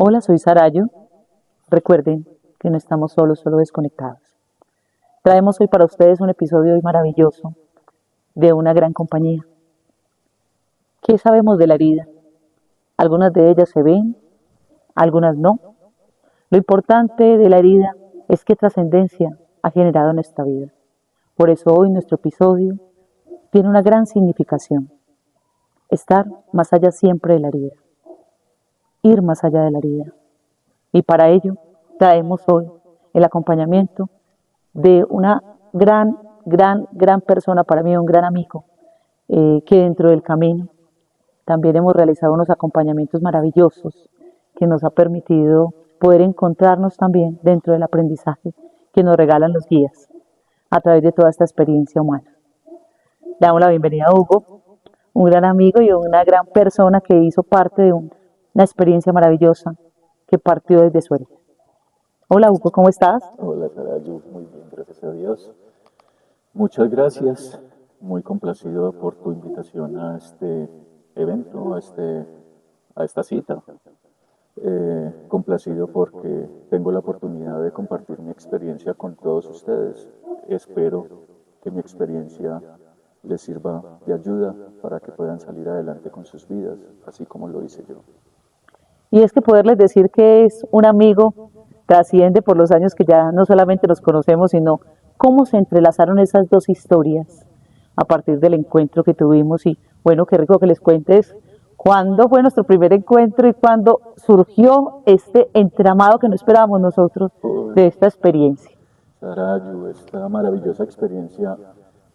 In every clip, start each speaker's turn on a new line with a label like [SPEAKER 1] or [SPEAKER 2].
[SPEAKER 1] Hola, soy Sarayo. Recuerden que no estamos solos, solo desconectados. Traemos hoy para ustedes un episodio hoy maravilloso de una gran compañía. ¿Qué sabemos de la herida? Algunas de ellas se ven, algunas no. Lo importante de la herida es qué trascendencia ha generado en nuestra vida. Por eso hoy nuestro episodio tiene una gran significación. Estar más allá siempre de la herida. Ir más allá de la herida. Y para ello traemos hoy el acompañamiento de una gran persona, para mí un gran amigo, que dentro del camino también hemos realizado unos acompañamientos maravillosos que nos ha permitido poder encontrarnos también dentro del aprendizaje que nos regalan los guías a través de toda esta experiencia humana. Le damos la bienvenida a Hugo, un gran amigo y una gran persona que hizo parte de una experiencia maravillosa que partió desde su herida. Hola Hugo, ¿cómo estás?
[SPEAKER 2] Hola Sarayu, muy bien, gracias a Dios. Muchas gracias, muy complacido por tu invitación a este evento, a esta cita. Complacido porque tengo la oportunidad de compartir mi experiencia con todos ustedes. Espero que mi experiencia les sirva de ayuda para que puedan salir adelante con sus vidas, así como lo hice yo.
[SPEAKER 1] Y es que poderles decir que es un amigo trasciende por los años que ya no solamente nos conocemos, sino cómo se entrelazaron esas dos historias a partir del encuentro que tuvimos. Y bueno, qué rico que les cuentes cuándo fue nuestro primer encuentro y cuándo surgió este entramado que no esperábamos nosotros de esta experiencia.
[SPEAKER 2] Sarayu, esta maravillosa experiencia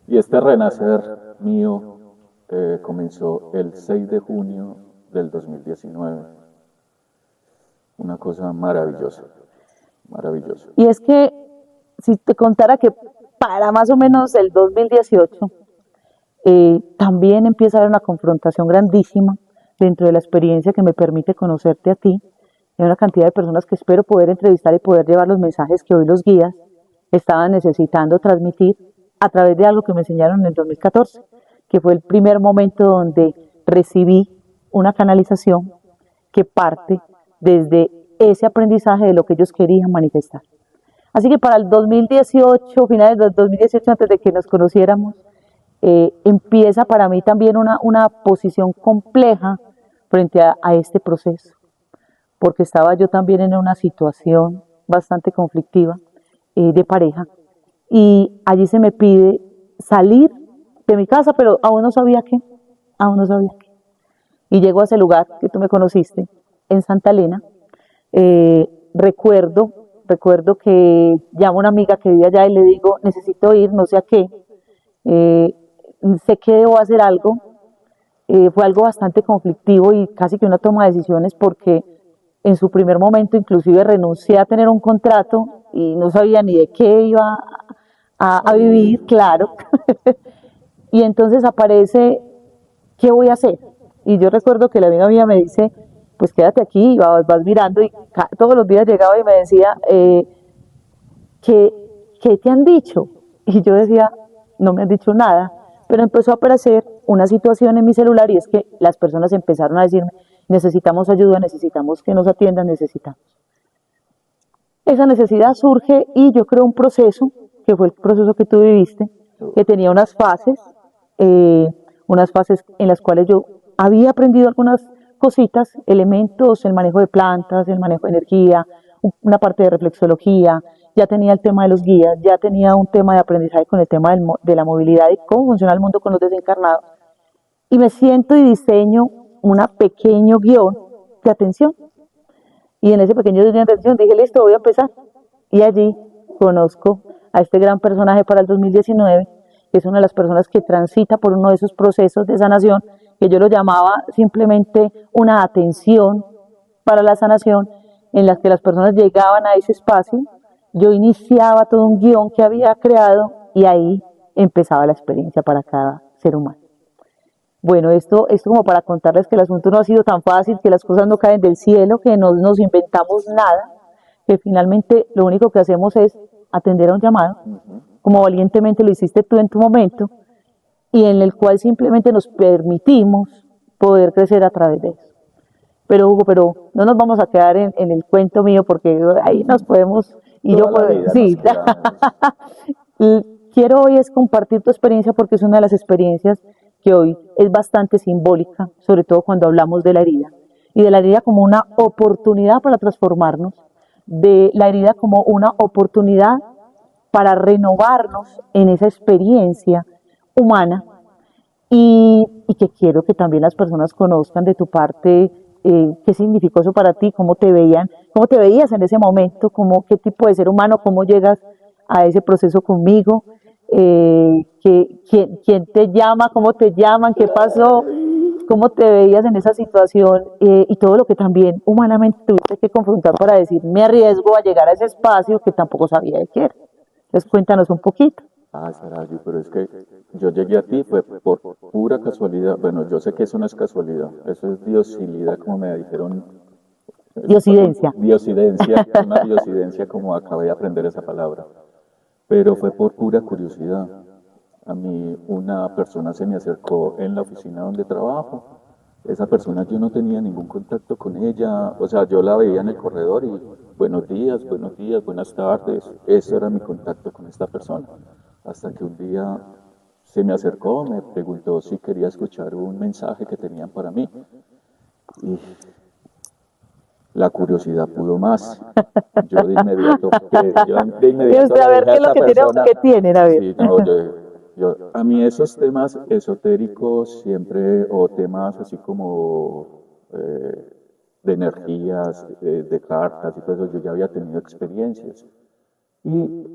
[SPEAKER 2] y este renacer mío comenzó el 6 de junio del 2019. Una cosa maravillosa, maravillosa.
[SPEAKER 1] Y es que si te contara que para más o menos el 2018 también empieza a haber una confrontación grandísima dentro de la experiencia que me permite conocerte a ti. Hay una cantidad de personas que espero poder entrevistar y poder llevar los mensajes que hoy los guías estaban necesitando transmitir a través de algo que me enseñaron en el 2014, que fue el primer momento donde recibí una canalización que parte desde ese aprendizaje de lo que ellos querían manifestar. Así que para el 2018, finales del 2018, antes de que nos conociéramos, empieza para mí también una posición compleja frente a este proceso, porque estaba yo también en una situación bastante conflictiva de pareja, y allí se me pide salir de mi casa, pero aún no sabía qué, Y llego a ese lugar que tú me conociste, en Santa Elena. Recuerdo que llamo a una amiga que vive allá y le digo, necesito ir, no sé a qué, sé que debo hacer algo. Fue algo bastante conflictivo y casi que una toma de decisiones, porque en su primer momento inclusive renuncié a tener un contrato y no sabía ni de qué iba a vivir, claro. Y entonces aparece, ¿qué voy a hacer? Y yo recuerdo que la amiga mía me dice, pues quédate aquí, vas mirando, y todos los días llegaba y me decía, ¿qué te han dicho? Y yo decía, no me han dicho nada, pero empezó a aparecer una situación en mi celular, y es que las personas empezaron a decirme, necesitamos ayuda, necesitamos que nos atiendan, necesitamos. Esa necesidad surge y yo creo un proceso, que fue el proceso que tú viviste, que tenía unas fases en las cuales yo había aprendido algunas cositas, elementos, el manejo de plantas, el manejo de energía, una parte de reflexología, ya tenía el tema de los guías, ya tenía un tema de aprendizaje con el tema de la movilidad y cómo funciona el mundo con los desencarnados. Y me siento y diseño un pequeño guión de atención. Y en ese pequeño guión de atención dije, listo, voy a empezar. Y allí conozco a este gran personaje para el 2019, que es una de las personas que transita por uno de esos procesos de sanación, que yo lo llamaba simplemente una atención para la sanación, en las que las personas llegaban a ese espacio, yo iniciaba todo un guión que había creado y ahí empezaba la experiencia para cada ser humano. Bueno, esto como para contarles que el asunto no ha sido tan fácil, que las cosas no caen del cielo, que no nos inventamos nada, que finalmente lo único que hacemos es atender a un llamado, como valientemente lo hiciste tú en tu momento, y en el cual simplemente nos permitimos poder crecer a través de eso. Pero Hugo, pero no nos vamos a quedar en el cuento mío porque ahí nos podemos, y yo
[SPEAKER 2] Toda la
[SPEAKER 1] puedo,
[SPEAKER 2] vida nos
[SPEAKER 1] sí,
[SPEAKER 2] quedamos.
[SPEAKER 1] quiero hoy es compartir tu experiencia porque es una de las experiencias que hoy es bastante simbólica, sobre todo cuando hablamos de la herida, y de la herida como una oportunidad para transformarnos, de la herida como una oportunidad para renovarnos en esa experiencia humana y que quiero que también las personas conozcan de tu parte qué significó eso para ti, cómo te veían, cómo te veías en ese momento, cómo, qué tipo de ser humano, cómo llegas a ese proceso conmigo, quién te llama, cómo te llaman, qué pasó, cómo te veías en esa situación y todo lo que también humanamente tuviste que confrontar para decir, me arriesgo a llegar a ese espacio que tampoco sabía de qué era. Entonces cuéntanos un poquito.
[SPEAKER 2] Ah, Sarayu, pero es que yo llegué a ti fue por pura casualidad. Bueno, yo sé que eso no es casualidad, eso es diosilidad, como me dijeron.
[SPEAKER 1] Diosidencia.
[SPEAKER 2] Diosidencia, una diosidencia, como acabé de aprender esa palabra. Pero fue por pura curiosidad. A mí una persona se me acercó en la oficina donde trabajo. Esa persona yo no tenía ningún contacto con ella, o sea, yo la veía en el corredor y buenos días, buenas tardes. Eso era mi contacto con esta persona. Hasta que un día se me acercó, me preguntó si quería escuchar un mensaje que tenían para mí. Y la curiosidad pudo más. Yo de inmediato,
[SPEAKER 1] Y usted a
[SPEAKER 2] le
[SPEAKER 1] ver
[SPEAKER 2] dije a
[SPEAKER 1] qué es lo
[SPEAKER 2] esta
[SPEAKER 1] que tiene,
[SPEAKER 2] persona,
[SPEAKER 1] que tienen, a ver.
[SPEAKER 2] sí, no, a mí esos temas esotéricos siempre, o temas así como de energías, de cartas y todo eso, yo ya había tenido experiencias. Y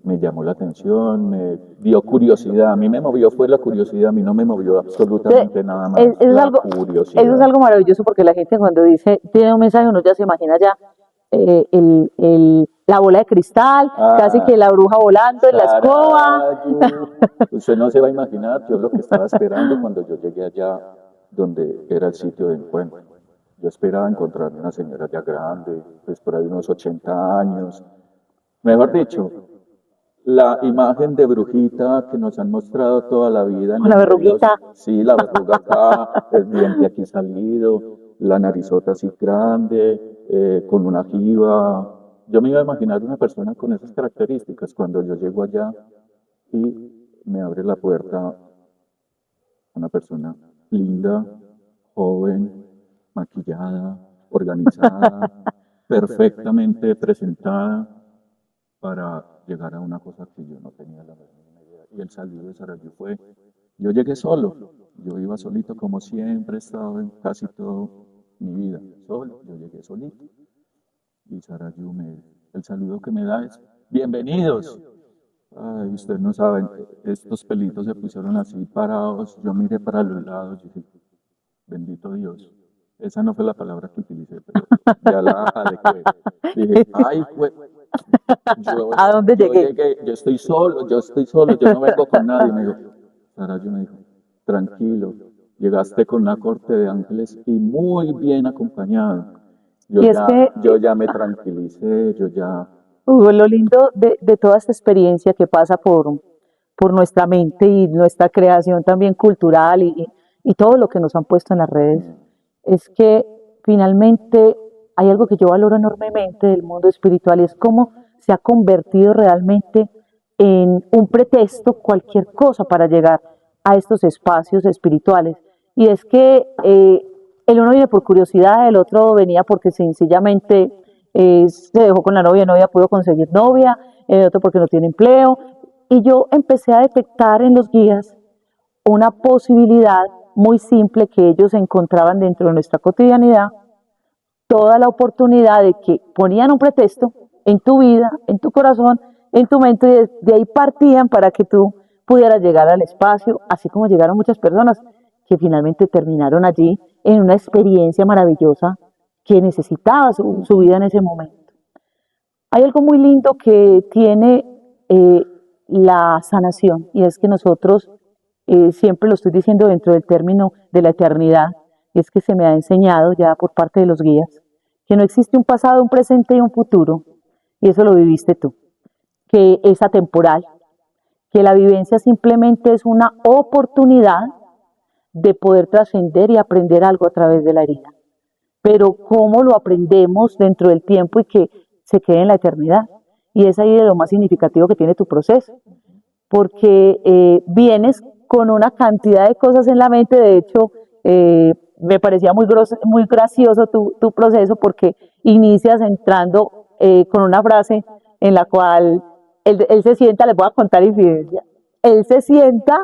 [SPEAKER 2] me llamó la atención, me dio curiosidad. A mí me movió fue la curiosidad, a mí no me movió absolutamente nada más.
[SPEAKER 1] Eso es
[SPEAKER 2] La
[SPEAKER 1] algo, eso es
[SPEAKER 2] curiosidad.
[SPEAKER 1] algo maravilloso porque la gente cuando dice, tiene un mensaje, uno ya se imagina ya la bola de cristal, casi que
[SPEAKER 2] Ah,
[SPEAKER 1] la bruja volando en la escoba.
[SPEAKER 2] Sarayu. Usted no se va a imaginar, yo lo que estaba esperando cuando yo llegué allá, donde era el sitio de encuentro. Yo esperaba encontrar una señora ya grande, pues por ahí unos 80 años. Mejor dicho, la imagen de brujita que nos han mostrado toda la vida en
[SPEAKER 1] Con la
[SPEAKER 2] los medios,
[SPEAKER 1] verruguita.
[SPEAKER 2] sí, la verruga acá, el diente aquí salido, la narizota así grande, con una jiba. Yo me iba a imaginar una persona con esas características cuando yo llego allá y me abre la puerta una persona linda, joven, maquillada, organizada, perfectamente presentada para llegar a una cosa que yo no tenía la menor idea. Y el saludo de Sarayu fue, yo llegué solo, yo iba solito como siempre he estado en casi toda mi vida, solo, yo llegué solito. Y Sarayu el saludo que me da es, bienvenidos. Ay, ustedes no saben, estos pelitos se pusieron así parados, yo miré para los lados y dije, bendito Dios. Esa no fue la palabra que utilicé, pero ya la adecué. Dije, ay,
[SPEAKER 1] ¿A dónde
[SPEAKER 2] yo
[SPEAKER 1] llegué?
[SPEAKER 2] llegué, yo estoy solo, yo no vengo con nadie. Me dijo, Sarayu me dijo, tranquilo, llegaste con una corte de ángeles y muy bien acompañado.
[SPEAKER 1] Y es que,
[SPEAKER 2] Yo ya me tranquilicé, yo ya,
[SPEAKER 1] Hugo, lo lindo de toda esta experiencia que pasa por nuestra mente y nuestra creación también cultural y todo lo que nos han puesto en las redes, es que finalmente hay algo que yo valoro enormemente del mundo espiritual y es cómo se ha convertido realmente en un pretexto cualquier cosa para llegar a estos espacios espirituales. Y es que el uno viene por curiosidad, el otro venía porque sencillamente se dejó con la novia, no había podido conseguir novia, el otro porque no tiene empleo. Y yo empecé a detectar en los guías una posibilidad muy simple que ellos encontraban dentro de nuestra cotidianidad, toda la oportunidad de que ponían un pretexto en tu vida, en tu corazón, en tu mente, y de ahí partían para que tú pudieras llegar al espacio, así como llegaron muchas personas que finalmente terminaron allí en una experiencia maravillosa que necesitaba su vida en ese momento. Hay algo muy lindo que tiene la sanación y es que nosotros, siempre lo estoy diciendo dentro del término de la eternidad, y es que se me ha enseñado ya por parte de los guías que no existe un pasado, un presente y un futuro, y eso lo viviste tú, que es atemporal, que la vivencia simplemente es una oportunidad de poder trascender y aprender algo a través de la herida. pero cómo lo aprendemos dentro del tiempo y que se quede en la eternidad. Y es ahí de lo más significativo que tiene tu proceso, porque vienes con una cantidad de cosas en la mente. De hecho, me parecía muy gracioso tu proceso, porque inicias entrando con una frase en la cual él se sienta, les voy a contar infidencia, él se sienta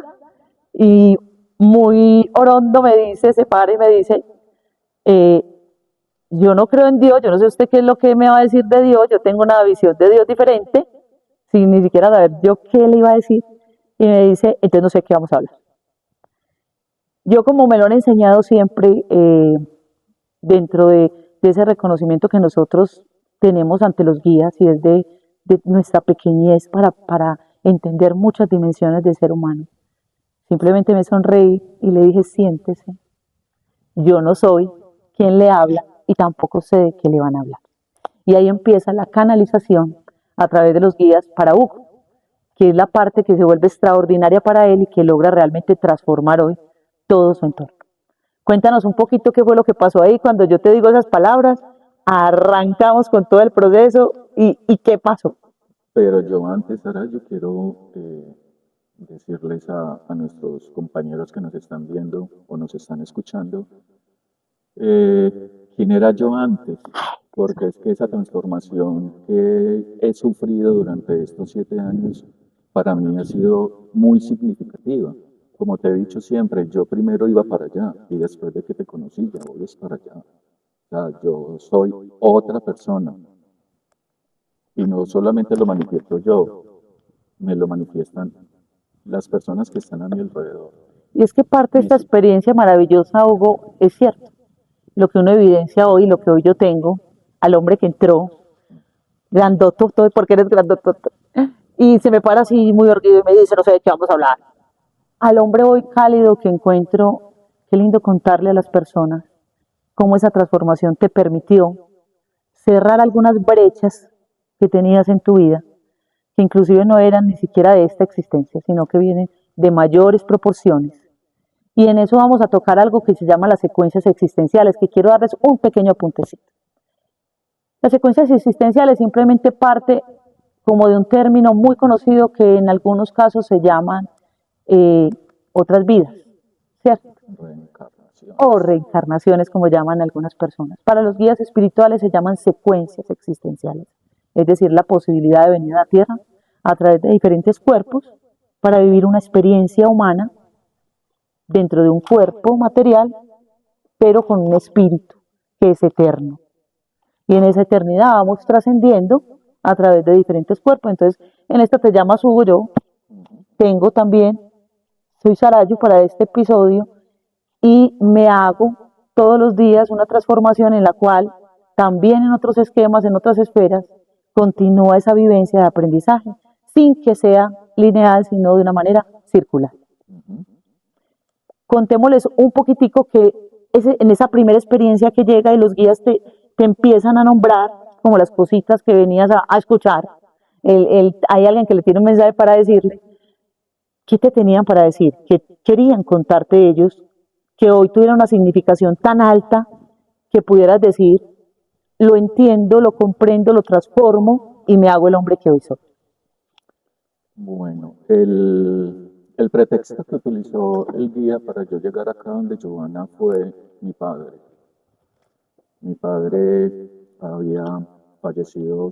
[SPEAKER 1] y muy orondo me dice, se para y me dice, eh, yo no creo en Dios, yo no sé usted qué es lo que me va a decir de Dios, yo tengo una visión de Dios diferente, sin ni siquiera saber yo qué le iba a decir, y me dice, entonces no sé qué vamos a hablar. Yo, como me lo han enseñado siempre, dentro de ese reconocimiento que nosotros tenemos ante los guías, y es de nuestra pequeñez para entender muchas dimensiones del ser humano, simplemente me sonreí y le dije, siéntese, yo no soy quien le habla y tampoco sé de qué le van a hablar. Y ahí empieza la canalización a través de los guías para Hugo, que es la parte que se vuelve extraordinaria para él y que logra realmente transformar hoy todo su entorno. Cuéntanos un poquito qué fue lo que pasó ahí cuando yo te digo esas palabras, arrancamos con todo el proceso y qué pasó.
[SPEAKER 2] Pero yo antes, Sara, yo quiero decirles a nuestros compañeros que nos están viendo o nos están escuchando, quién era yo antes, porque es que esa transformación que he sufrido durante estos 7 años para mí ha sido muy significativa. Como te he dicho siempre, yo primero iba para allá y después de que te conocí ya voy es para allá. O sea, yo soy otra persona y no solamente lo manifiesto yo, me lo manifiestan las personas que están a mi alrededor.
[SPEAKER 1] Y es que parte de esta
[SPEAKER 2] Mis,
[SPEAKER 1] experiencia maravillosa, Hugo, es cierto. Lo que uno evidencia hoy, lo que hoy yo tengo, al hombre que entró, grandoto, todo porque eres grandoto, y se me para así muy orgulloso y me dice, no sé de qué vamos a hablar. Al hombre hoy cálido que encuentro, qué lindo contarle a las personas cómo esa transformación te permitió cerrar algunas brechas que tenías en tu vida, que inclusive no eran ni siquiera de esta existencia, sino que vienen de mayores proporciones. Y en eso vamos a tocar algo que se llama las secuencias existenciales, que quiero darles un pequeño apuntecito. Las secuencias existenciales simplemente parte como de un término muy conocido que en algunos casos se llaman eh, otras vidas, ¿cierto? O reencarnaciones, como llaman algunas personas. Para los guías espirituales se llaman secuencias existenciales, es decir, la posibilidad de venir a la Tierra a través de diferentes cuerpos para vivir una experiencia humana dentro de un cuerpo material, pero con un espíritu que es eterno. Y en esa eternidad vamos trascendiendo a través de diferentes cuerpos. Entonces, en esta te llamas Hugo, yo tengo también, soy Sarayu para este episodio, y me hago todos los días una transformación en la cual también en otros esquemas, en otras esferas, continúa esa vivencia de aprendizaje, sin que sea lineal, sino de una manera circular. Contémosles un poquitico que en esa primera experiencia que llega y los guías te empiezan a nombrar como las cositas que venías a escuchar. Hay alguien que le tiene un mensaje para decirle. ¿Qué te tenían para decir? ¿Qué querían contarte ellos? Que hoy tuviera una significación tan alta que pudieras decir, lo entiendo, lo comprendo, lo transformo y me hago el hombre que hoy soy.
[SPEAKER 2] Bueno, el pretexto que utilizó el guía para yo llegar acá donde Giovanna fue mi padre. Mi padre había fallecido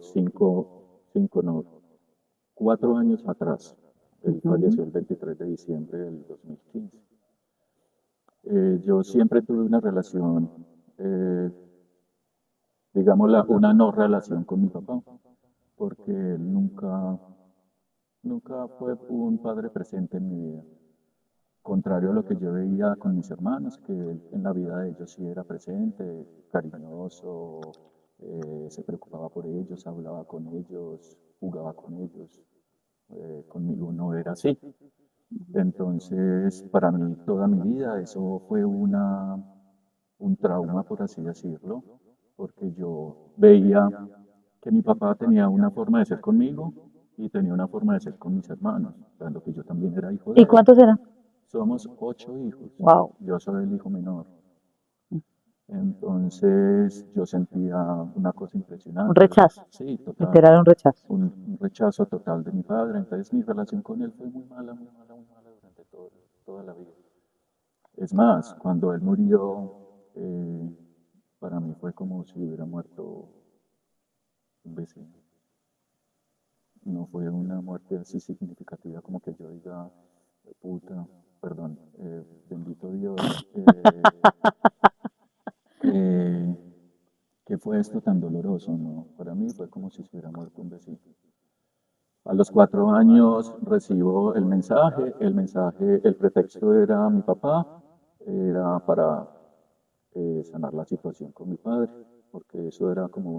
[SPEAKER 2] 4 años atrás. Él falleció el 23 de diciembre del 2015. Yo siempre tuve una relación, digámosla, una no relación con mi papá, porque él nunca fue un padre presente en mi vida. Contrario a lo que yo veía con mis hermanos, que en la vida de ellos sí era presente, cariñoso, se preocupaba por ellos, hablaba con ellos, jugaba con ellos. Conmigo no era así. Entonces, para mí, toda mi vida, eso fue un trauma, por así decirlo, porque yo veía que mi papá tenía una forma de ser conmigo y tenía una forma de ser con mis hermanos, dando que yo también era hijo de
[SPEAKER 1] ¿Y
[SPEAKER 2] él.
[SPEAKER 1] cuántos eran?
[SPEAKER 2] Somos 8 hijos.
[SPEAKER 1] Wow.
[SPEAKER 2] Yo soy el hijo menor. Entonces yo sentía una cosa
[SPEAKER 1] Un
[SPEAKER 2] impresionante.
[SPEAKER 1] rechazo,
[SPEAKER 2] Sí, total.
[SPEAKER 1] literal un rechazo.
[SPEAKER 2] Un rechazo total de mi padre. Entonces mi relación con él fue muy mala, muy mala, muy mala durante toda la vida. Es más, cuando él murió, para mí fue como si hubiera muerto un vecino. No fue una muerte así significativa como que yo diga, puta, perdón, bendito Dios, que, que fue esto tan doloroso, ¿no? Para mí fue como si se hubiera muerto un vecino. A los 4 años recibo el mensaje, el pretexto era mi papá, era para sanar la situación con mi padre, porque eso era como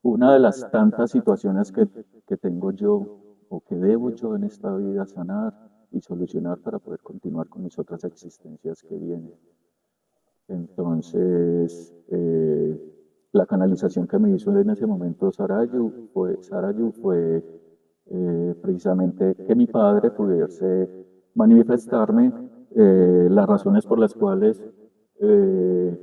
[SPEAKER 2] una de las tantas situaciones que tengo yo o que debo yo en esta vida sanar y solucionar para poder continuar con mis otras existencias que vienen. Entonces, la canalización que me hizo en ese momento Sarayu fue precisamente que mi padre pudiese manifestarme las razones por las cuales eh,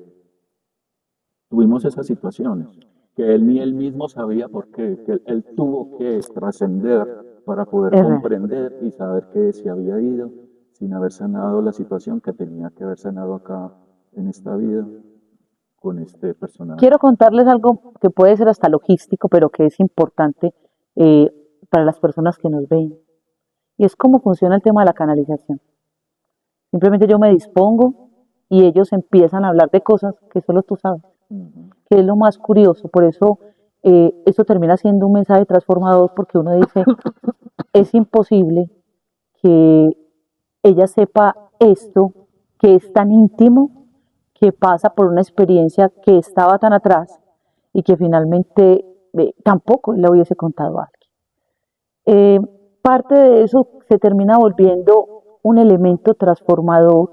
[SPEAKER 2] tuvimos esas situaciones, que él ni él mismo sabía por qué, que él tuvo que trascender para poder
[SPEAKER 1] Es real.
[SPEAKER 2] comprender y saber que se había ido sin haber sanado la situación que tenía que haber sanado acá en esta vida con este personaje.
[SPEAKER 1] Quiero contarles algo que puede ser hasta logístico, pero que es importante eh, para las personas que nos ven. Y es cómo funciona el tema de la canalización. Simplemente yo me dispongo y ellos empiezan a hablar de cosas que solo tú sabes, que es lo más curioso. Por eso esto termina siendo un mensaje transformador, porque uno dice, es imposible que ella sepa esto, que es tan íntimo, que pasa por una experiencia que estaba tan atrás y que finalmente tampoco le hubiese contado a alguien. Parte de eso se termina volviendo un elemento transformador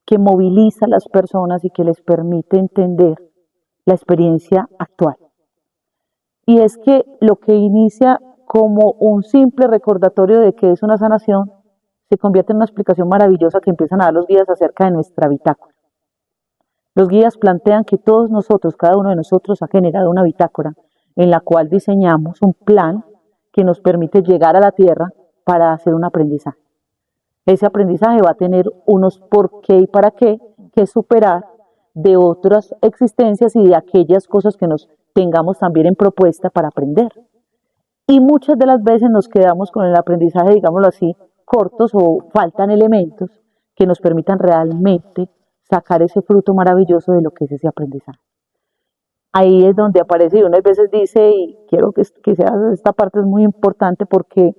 [SPEAKER 1] que moviliza a las personas y que les permite entender la experiencia actual. Y es que lo que inicia como un simple recordatorio de que es una sanación se convierte en una explicación maravillosa que empiezan a dar los guías acerca de nuestra bitácora. Los guías plantean que todos nosotros, cada uno de nosotros ha generado una bitácora en la cual diseñamos un plan que nos permite llegar a la Tierra para hacer un aprendizaje. Ese aprendizaje va a tener unos por qué y para qué que superar de otras existencias y de aquellas cosas que nos tengamos también en propuesta para aprender. Y muchas de las veces nos quedamos con el aprendizaje, digámoslo así, cortos o faltan elementos que nos permitan realmente sacar ese fruto maravilloso de lo que es ese aprendizaje. Ahí es donde aparece y uno a veces dice, y quiero que sea esta parte es muy importante porque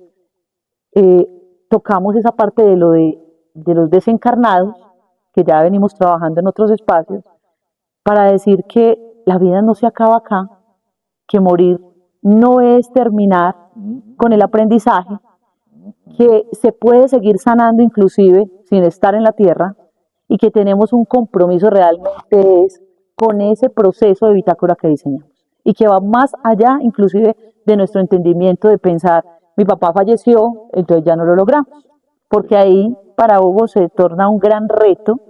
[SPEAKER 1] eh, tocamos esa parte de los desencarnados, que ya venimos trabajando en otros espacios, para decir que la vida no se acaba acá, que morir no es terminar con el aprendizaje, que se puede seguir sanando inclusive sin estar en la tierra y que tenemos un compromiso realmente es con ese proceso de bitácora que diseñamos y que va más allá inclusive de nuestro entendimiento de pensar mi papá falleció, entonces ya no lo logramos, porque ahí para Hugo se torna un gran reto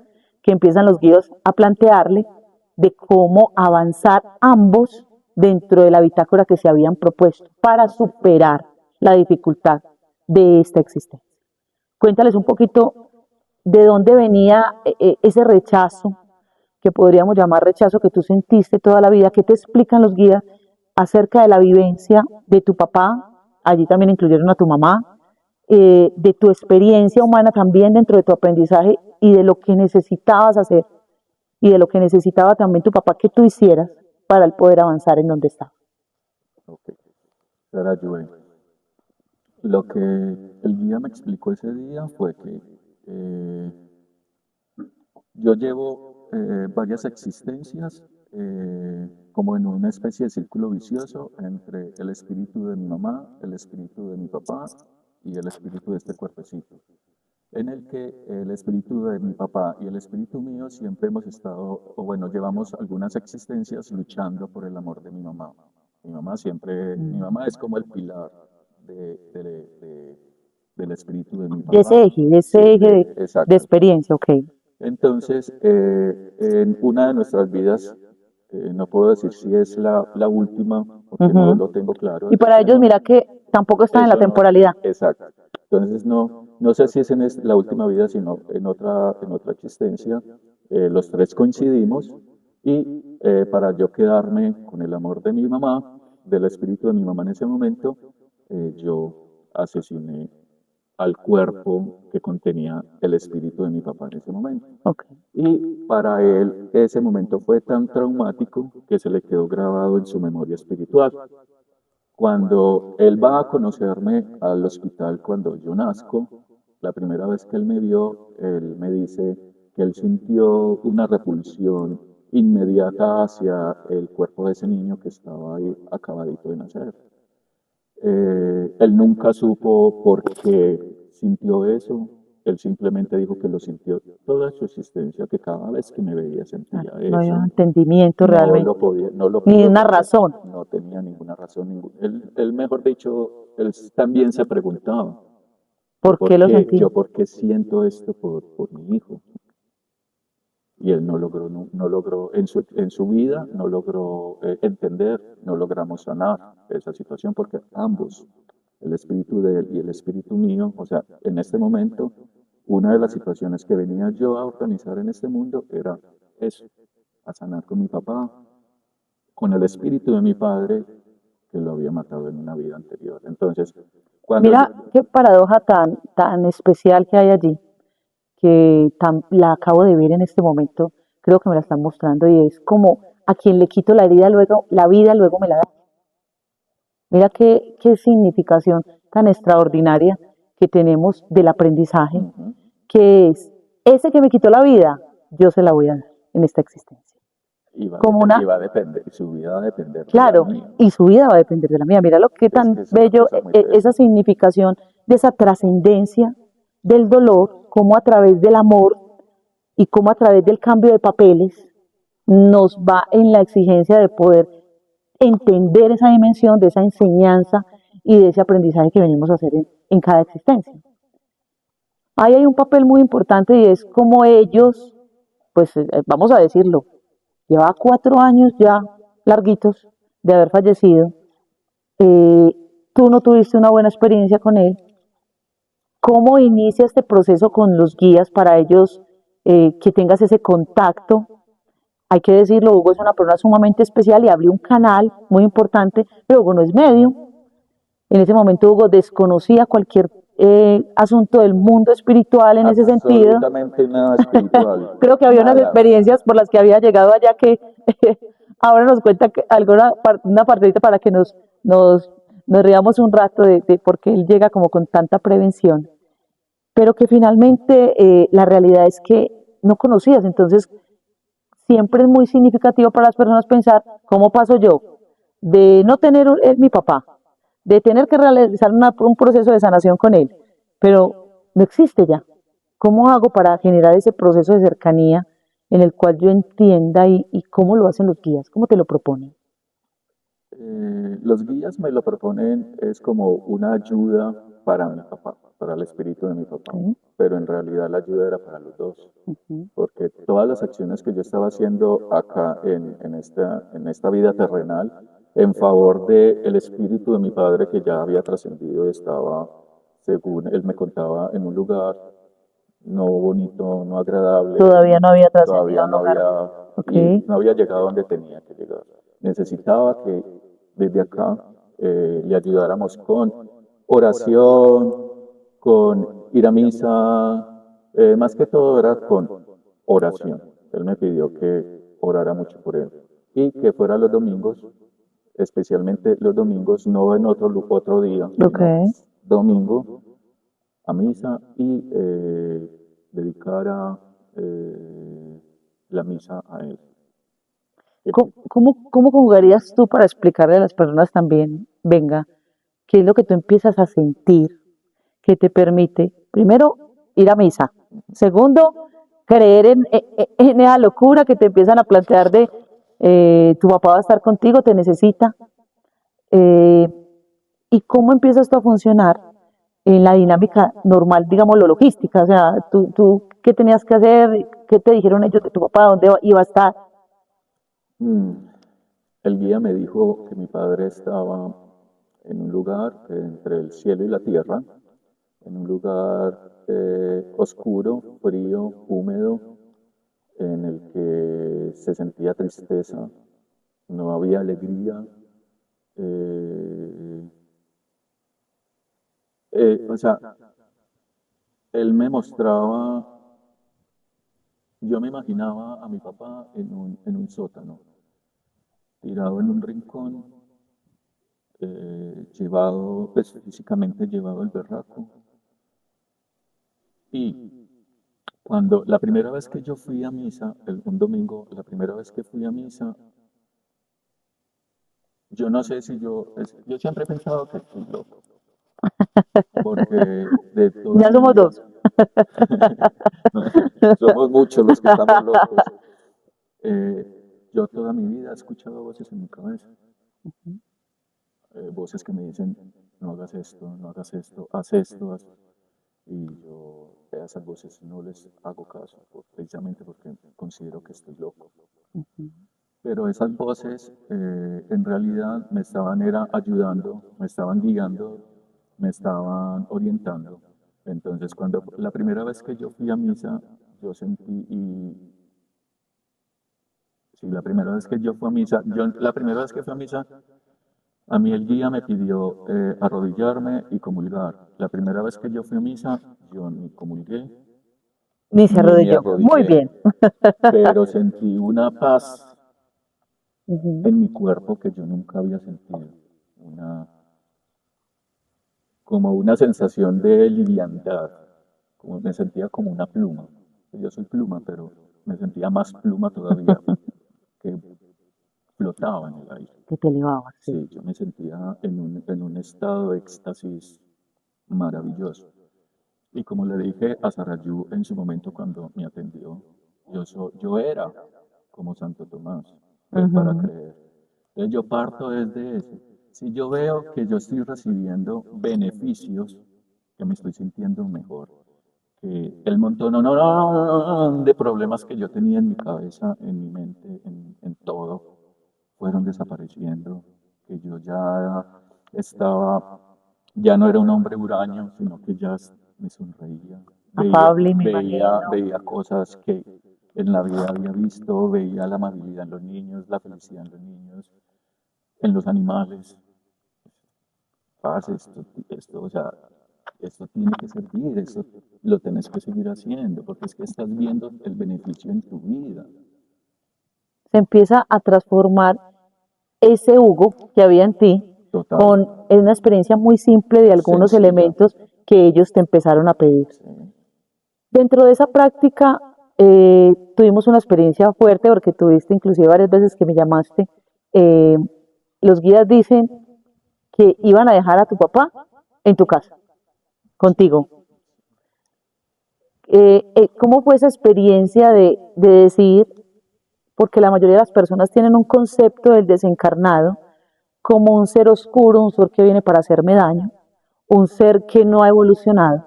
[SPEAKER 1] que empiezan los guías a plantearle de cómo avanzar ambos dentro de la bitácora que se habían propuesto para superar la dificultad de esta existencia. Cuéntales un poquito de dónde venía ese rechazo, que podríamos llamar rechazo, que tú sentiste toda la vida, qué te explican los guías acerca de la vivencia de tu papá, allí también incluyeron a tu mamá, de tu experiencia humana también dentro de tu aprendizaje y de lo que necesitabas hacer y de lo que necesitaba también tu papá que tú hicieras para el poder avanzar en donde estaba.
[SPEAKER 2] Ok, Sara Yuen. Lo que el guía me explicó ese día fue que yo llevo varias existencias como en una especie de círculo vicioso entre el espíritu de mi mamá, el espíritu de mi papá y el espíritu de este cuerpecito, en el que el espíritu de mi papá y el espíritu mío siempre hemos estado, o bueno, llevamos algunas existencias luchando por el amor de mi mamá. Mi mamá es como el pilar de, de, de, del espíritu de mi papá.
[SPEAKER 1] De ese eje
[SPEAKER 2] Sí,
[SPEAKER 1] de
[SPEAKER 2] exacto.
[SPEAKER 1] experiencia, ok.
[SPEAKER 2] Entonces, en una de nuestras vidas, no puedo decir si es la última, porque no
[SPEAKER 1] Ujú.
[SPEAKER 2] lo tengo claro
[SPEAKER 1] Y
[SPEAKER 2] desde
[SPEAKER 1] para
[SPEAKER 2] este
[SPEAKER 1] ellos, mira
[SPEAKER 2] momento.
[SPEAKER 1] que tampoco están en la
[SPEAKER 2] Eso no,
[SPEAKER 1] temporalidad.
[SPEAKER 2] exacto. Entonces, no sé si es en la última vida, sino en otra existencia. Los tres coincidimos y para yo quedarme con el amor de mi mamá, del espíritu de mi mamá en ese momento, yo asesiné al cuerpo que contenía el espíritu de mi papá en ese momento.
[SPEAKER 1] Ok.
[SPEAKER 2] Y para él ese momento fue tan traumático que se le quedó grabado en su memoria espiritual. Cuando él va a conocerme al hospital cuando yo nazco, la primera vez que él me vio, él me dice que él sintió una repulsión inmediata hacia el cuerpo de ese niño que estaba ahí acabadito de nacer. Él nunca supo por qué sintió eso. Él simplemente dijo que lo sintió toda su existencia, que cada vez que me veía
[SPEAKER 1] Claro,
[SPEAKER 2] sentía
[SPEAKER 1] no había
[SPEAKER 2] eso.
[SPEAKER 1] entendimiento realmente,
[SPEAKER 2] No lo
[SPEAKER 1] ni
[SPEAKER 2] pudo
[SPEAKER 1] una
[SPEAKER 2] explicar,
[SPEAKER 1] razón.
[SPEAKER 2] no tenía ninguna razón. Él, mejor dicho, él también se preguntaba,
[SPEAKER 1] ¿Por qué lo sentí?
[SPEAKER 2] yo por qué siento esto por mi hijo. Y él no logró en su vida, no logró entender, no logramos sanar esa situación porque ambos, el espíritu de él y el espíritu mío, o sea, en este momento, una de las situaciones que venía yo a organizar en este mundo era eso, a sanar con mi papá, con el espíritu de mi padre que lo había matado en una vida anterior. Entonces, cuando yo,
[SPEAKER 1] Mira qué paradoja tan especial que hay allí, que la acabo de ver en este momento, creo que me la están mostrando, y es como a quien le quito la herida, luego la vida, luego me la da. Mira qué significación tan extraordinaria que tenemos del aprendizaje,
[SPEAKER 2] ujú,
[SPEAKER 1] que es ese que me quitó la vida, yo se la voy a dar en esta existencia. Como una,
[SPEAKER 2] iba a depender, su vida va a depender de la
[SPEAKER 1] claro,
[SPEAKER 2] mía.
[SPEAKER 1] y su vida va a depender de la mía. Mira lo que
[SPEAKER 2] Es
[SPEAKER 1] tan
[SPEAKER 2] que es una
[SPEAKER 1] bello,
[SPEAKER 2] cosa muy tesa.
[SPEAKER 1] esa significación de esa trascendencia del dolor, como a través del amor y como a través del cambio de papeles nos va en la exigencia de poder entender esa dimensión de esa enseñanza y de ese aprendizaje que venimos a hacer en cada existencia. Ahí hay un papel muy importante y es como ellos, pues vamos a decirlo, lleva 4 años ya larguitos de haber fallecido, eh, tú no tuviste una buena experiencia con él. ¿Cómo inicia este proceso con los guías para ellos que tengas ese contacto? Hay que decirlo, Hugo es una persona sumamente especial y abrió un canal muy importante, pero Hugo no es medio. En ese momento Hugo desconocía cualquier asunto del mundo espiritual en ese sentido.
[SPEAKER 2] Absolutamente nada espiritual,
[SPEAKER 1] Creo que había unas
[SPEAKER 2] nada.
[SPEAKER 1] experiencias por las que había llegado allá que ahora nos cuenta una partidita para que nos riamos un rato de por qué él llega como con tanta prevención, pero que finalmente la realidad es que no conocías. Entonces siempre es muy significativo para las personas pensar cómo paso yo de no tener mi papá, de tener que realizar un proceso de sanación con él, pero no existe ya. ¿Cómo hago para generar ese proceso de cercanía en el cual yo entienda y cómo lo hacen los guías? ¿Cómo te lo proponen?
[SPEAKER 2] Los guías me lo proponen, es como una ayuda para mi papá, para el espíritu de mi papá,
[SPEAKER 1] Okay.
[SPEAKER 2] pero en realidad la ayuda era para los dos,
[SPEAKER 1] Uh-huh.
[SPEAKER 2] porque todas las acciones que yo estaba haciendo acá en esta vida terrenal, en favor del espíritu de mi padre que ya había trascendido y estaba, según él me contaba, en un lugar no bonito, no agradable,
[SPEAKER 1] Todavía no había trascendido
[SPEAKER 2] todavía
[SPEAKER 1] a un lugar. Ok.
[SPEAKER 2] y no había llegado donde tenía que llegar. Necesitaba que desde acá le ayudáramos con oración, con ir a misa, más que todo era con oración. Él me pidió que orara mucho por él y que fuera los domingos, especialmente los domingos, no en otro día,
[SPEAKER 1] Ok.
[SPEAKER 2] sino domingo a misa y dedicara la misa a él.
[SPEAKER 1] ¿Cómo jugarías tú para explicarle a las personas también, venga, qué es lo que tú empiezas a sentir que te permite, primero, ir a misa, segundo, creer en esa locura que te empiezan a plantear de tu papá va a estar contigo, te necesita, eh, y cómo empieza esto a funcionar en la dinámica normal, digamos, lo logística? O sea, tú, ¿qué tenías que hacer? ¿Qué te dijeron ellos de tu papá? ¿Dónde iba a estar?
[SPEAKER 2] Mm, El guía me dijo que mi padre estaba en un lugar entre el cielo y la tierra, en un lugar oscuro, frío, húmedo, en el que se sentía tristeza, no había alegría. eh, o sea, él me mostraba, yo me imaginaba a mi papá en un sótano, tirado en un rincón, llevado, pues físicamente llevado al berraco. Y cuando la primera vez que yo fui a misa, un domingo, la primera vez que fui a misa, yo no sé si yo siempre he pensado que estoy loco, porque de toda
[SPEAKER 1] Ya
[SPEAKER 2] mi
[SPEAKER 1] somos
[SPEAKER 2] vida,
[SPEAKER 1] dos.
[SPEAKER 2] somos muchos los que estamos locos. Yo toda mi vida he escuchado voces en mi cabeza, voces que me dicen, no hagas esto, no hagas esto, haz esto, haz. Y yo a esas voces no les hago caso, precisamente porque considero que estoy loco. Pero esas voces en realidad me estaban era ayudando, me estaban guiando, me estaban orientando. Entonces, cuando la primera vez que yo fui a misa, yo sentí, y sí, la primera vez que yo fui a misa, la primera vez que fui a misa, a mí el guía me pidió arrodillarme y comulgar. La primera vez que yo fui a misa, yo ni comulgué,
[SPEAKER 1] Ni se
[SPEAKER 2] ni me
[SPEAKER 1] arrodilló. Muy
[SPEAKER 2] arrodillé,
[SPEAKER 1] bien.
[SPEAKER 2] pero sentí una paz
[SPEAKER 1] Ujú.
[SPEAKER 2] en mi cuerpo que yo nunca había sentido, una, como una sensación de liviandad, como me sentía como una pluma. Yo soy pluma, pero me sentía más pluma todavía, que flotaba en el aire.
[SPEAKER 1] Que te elevabas, sí.
[SPEAKER 2] Sí, yo me sentía en un estado de éxtasis maravilloso. Y como le dije a Sarayú en su momento cuando me atendió, yo era como Santo Tomás, ver para
[SPEAKER 1] Ujú.
[SPEAKER 2] creer. Entonces yo parto desde eso. Si yo veo que yo estoy recibiendo beneficios, que me estoy sintiendo mejor, que el montón de problemas que yo tenía en mi cabeza, en mi mente, en todo, fueron desapareciendo, que yo ya estaba, ya no era un hombre huraño, sino que ya me sonreía,
[SPEAKER 1] Afable, me imagino.
[SPEAKER 2] veía cosas que en la vida había visto, veía la amabilidad en los niños, la felicidad en los niños, en los animales. Paz, o sea, esto tiene que servir, esto lo tenés que seguir haciendo, porque es que estás viendo el beneficio en tu vida.
[SPEAKER 1] Se empieza a transformar ese Hugo que había en ti
[SPEAKER 2] Total,
[SPEAKER 1] con una experiencia muy simple de algunos
[SPEAKER 2] sencilla.
[SPEAKER 1] elementos que ellos te empezaron a pedir.
[SPEAKER 2] Sí,
[SPEAKER 1] Dentro de esa práctica tuvimos una experiencia fuerte porque tuviste inclusive varias veces que me llamaste. eh, los guías dicen que iban a dejar a tu papá en tu casa, contigo. ¿Cómo fue esa experiencia de decir, porque la mayoría de las personas tienen un concepto del desencarnado como un ser oscuro, un ser que viene para hacerme daño, un ser que no ha evolucionado,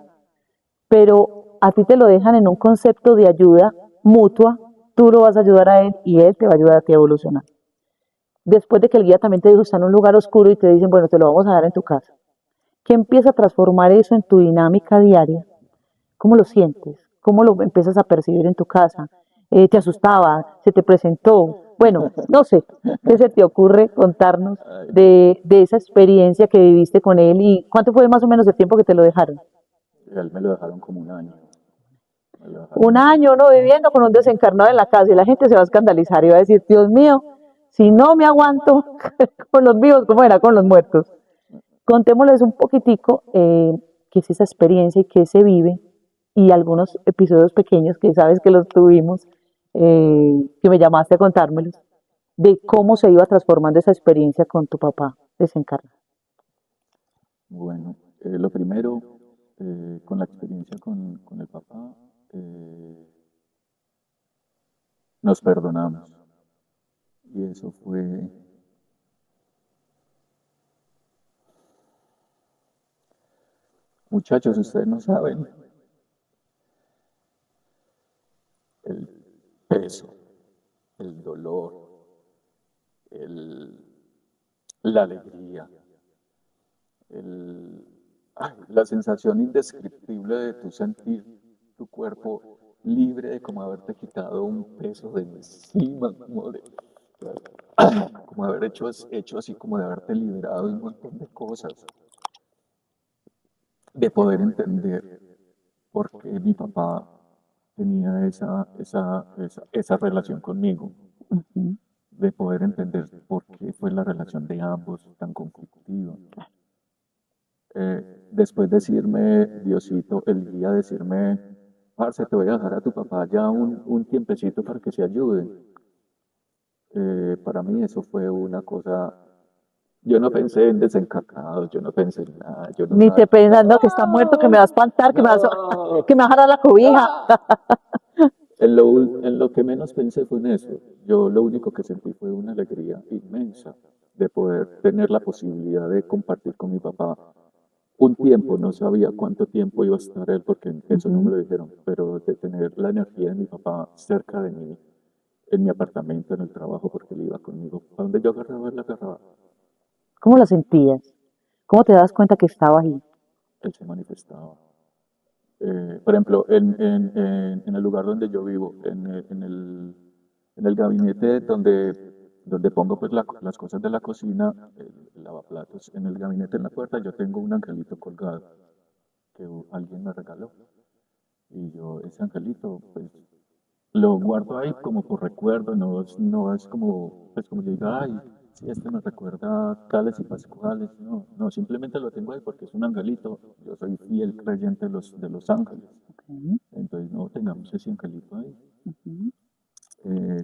[SPEAKER 1] pero a ti te lo dejan en un concepto de ayuda mutua, tú lo vas a ayudar a él y él te va a ayudar a ti a evolucionar. Después de que el guía también te dijo, está en un lugar oscuro y te dicen, bueno, te lo vamos a dar en tu casa. ¿Qué empieza a transformar eso en tu dinámica diaria? ¿Cómo lo sientes? ¿Cómo lo empiezas a percibir en tu casa? ¿Te asustaba? ¿Se te presentó? Bueno, no sé, ¿qué se te ocurre contarnos
[SPEAKER 2] ay,
[SPEAKER 1] de esa experiencia que viviste con él y cuánto fue más o menos el tiempo que te lo dejaron?
[SPEAKER 2] a él me lo dejaron como un año. Me lo
[SPEAKER 1] Un
[SPEAKER 2] dejaron.
[SPEAKER 1] año uno viviendo con un desencarnado en la casa y la gente se va a escandalizar y va a decir, Dios mío, si no me aguanto con los vivos, ¿cómo era con los muertos? Contémosles un poquitico qué es esa experiencia y qué se vive y algunos episodios pequeños que sabes que los tuvimos, que me llamaste a contármelos, de cómo se iba transformando esa experiencia con tu papá desencarnado.
[SPEAKER 2] Bueno, lo primero, con la experiencia con el papá, nos perdonamos. Y eso fue, Muchachos, ustedes no saben el peso, el dolor, el, la alegría, el, la sensación indescriptible de tu sentir tu cuerpo libre de como haberte quitado un peso de encima, como haber hecho así, como de haberte liberado de un montón de cosas, de poder entender por qué mi papá tenía esa relación conmigo,
[SPEAKER 1] Ujú.
[SPEAKER 2] de poder entender por qué fue la relación de ambos tan conflictiva. Después decirme, Diosito, el guía, decirme, parce, te voy a dejar a tu papá ya un tiempecito para que se ayude. Para mí eso fue una cosa, yo no pensé en desencarnados, yo no pensé en nada, yo no
[SPEAKER 1] Ni te
[SPEAKER 2] sabía.
[SPEAKER 1] pensando que está muerto, que me va a espantar,
[SPEAKER 2] No,
[SPEAKER 1] que me va a jalar la cobija.
[SPEAKER 2] en lo que menos pensé fue en eso. Yo lo único que sentí fue una alegría inmensa de poder tener la posibilidad de compartir con mi papá un tiempo. No sabía cuánto tiempo iba a estar él porque eso no me
[SPEAKER 1] Ujú.
[SPEAKER 2] lo dijeron, pero de tener la energía de mi papá cerca de mí, en mi apartamento, en el trabajo, porque él iba conmigo. A donde yo agarraba, él agarraba.
[SPEAKER 1] ¿Cómo lo sentías? ¿Cómo te das cuenta que estaba ahí?
[SPEAKER 2] Él se manifestaba. Por ejemplo, en el lugar donde yo vivo, en el gabinete donde pongo pues las cosas de la cocina, el lavaplatos, en el gabinete en la puerta, yo tengo un angelito colgado que alguien me regaló. Y yo, ese angelito, pues lo guardo ahí como por recuerdo, no es como, pues como yo diga, ay, sí, este me recuerda tales y pascuales, no, no, simplemente lo tengo ahí porque es un angelito, yo soy fiel creyente de los ángeles,
[SPEAKER 1] Ok.
[SPEAKER 2] entonces no tengamos ese angelito ahí.
[SPEAKER 1] Ujú.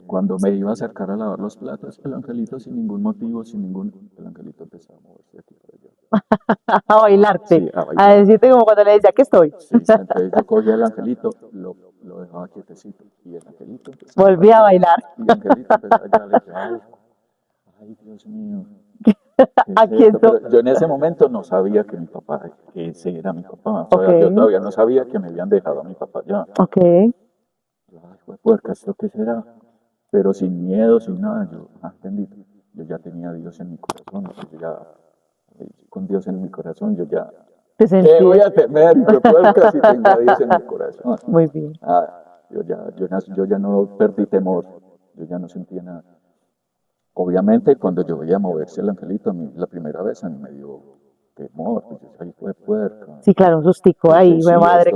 [SPEAKER 2] Cuando me iba a acercar a lavar los platos, el angelito sin ningún motivo, el angelito empezaba a moverse de aquí para allá.
[SPEAKER 1] A bailarte,
[SPEAKER 2] Sí, a
[SPEAKER 1] a
[SPEAKER 2] bailar.
[SPEAKER 1] decirte como cuando le decía que estoy.
[SPEAKER 2] Sí, entonces yo cogía el angelito, lo dejaba quietecito y el angelito empezaba a
[SPEAKER 1] Volví a
[SPEAKER 2] bailar
[SPEAKER 1] bailar.
[SPEAKER 2] y el angelito empezaba a bailar. Ay, Dios mío, ¿qué es
[SPEAKER 1] Aquí
[SPEAKER 2] esto?
[SPEAKER 1] estoy.
[SPEAKER 2] Pero yo en ese momento no sabía que mi papá, que ese era mi papá. O
[SPEAKER 1] Ok,
[SPEAKER 2] sea, yo todavía no sabía que me habían dejado a mi papá ya.
[SPEAKER 1] ok.
[SPEAKER 2] Ay, puerca, ¿esto qué será? Pero sin miedo, sin nada, yo, bendito, yo ya tenía a Dios en mi corazón, o sea, yo ya, con Dios en mi corazón, yo ya,
[SPEAKER 1] Te
[SPEAKER 2] ¿qué voy
[SPEAKER 1] sentías.
[SPEAKER 2] a temer? Hijo puerca, si tengo a Dios en mi corazón.
[SPEAKER 1] Muy bien.
[SPEAKER 2] Yo ya no perdí temor, yo ya no sentía nada. Obviamente, cuando yo veía moverse el angelito, a mí, la primera vez a mí me dio temor, pues yo decía, hijo de puerca,
[SPEAKER 1] Sí, claro, un sustico
[SPEAKER 2] pues
[SPEAKER 1] ahí, güey,
[SPEAKER 2] sí,
[SPEAKER 1] madre,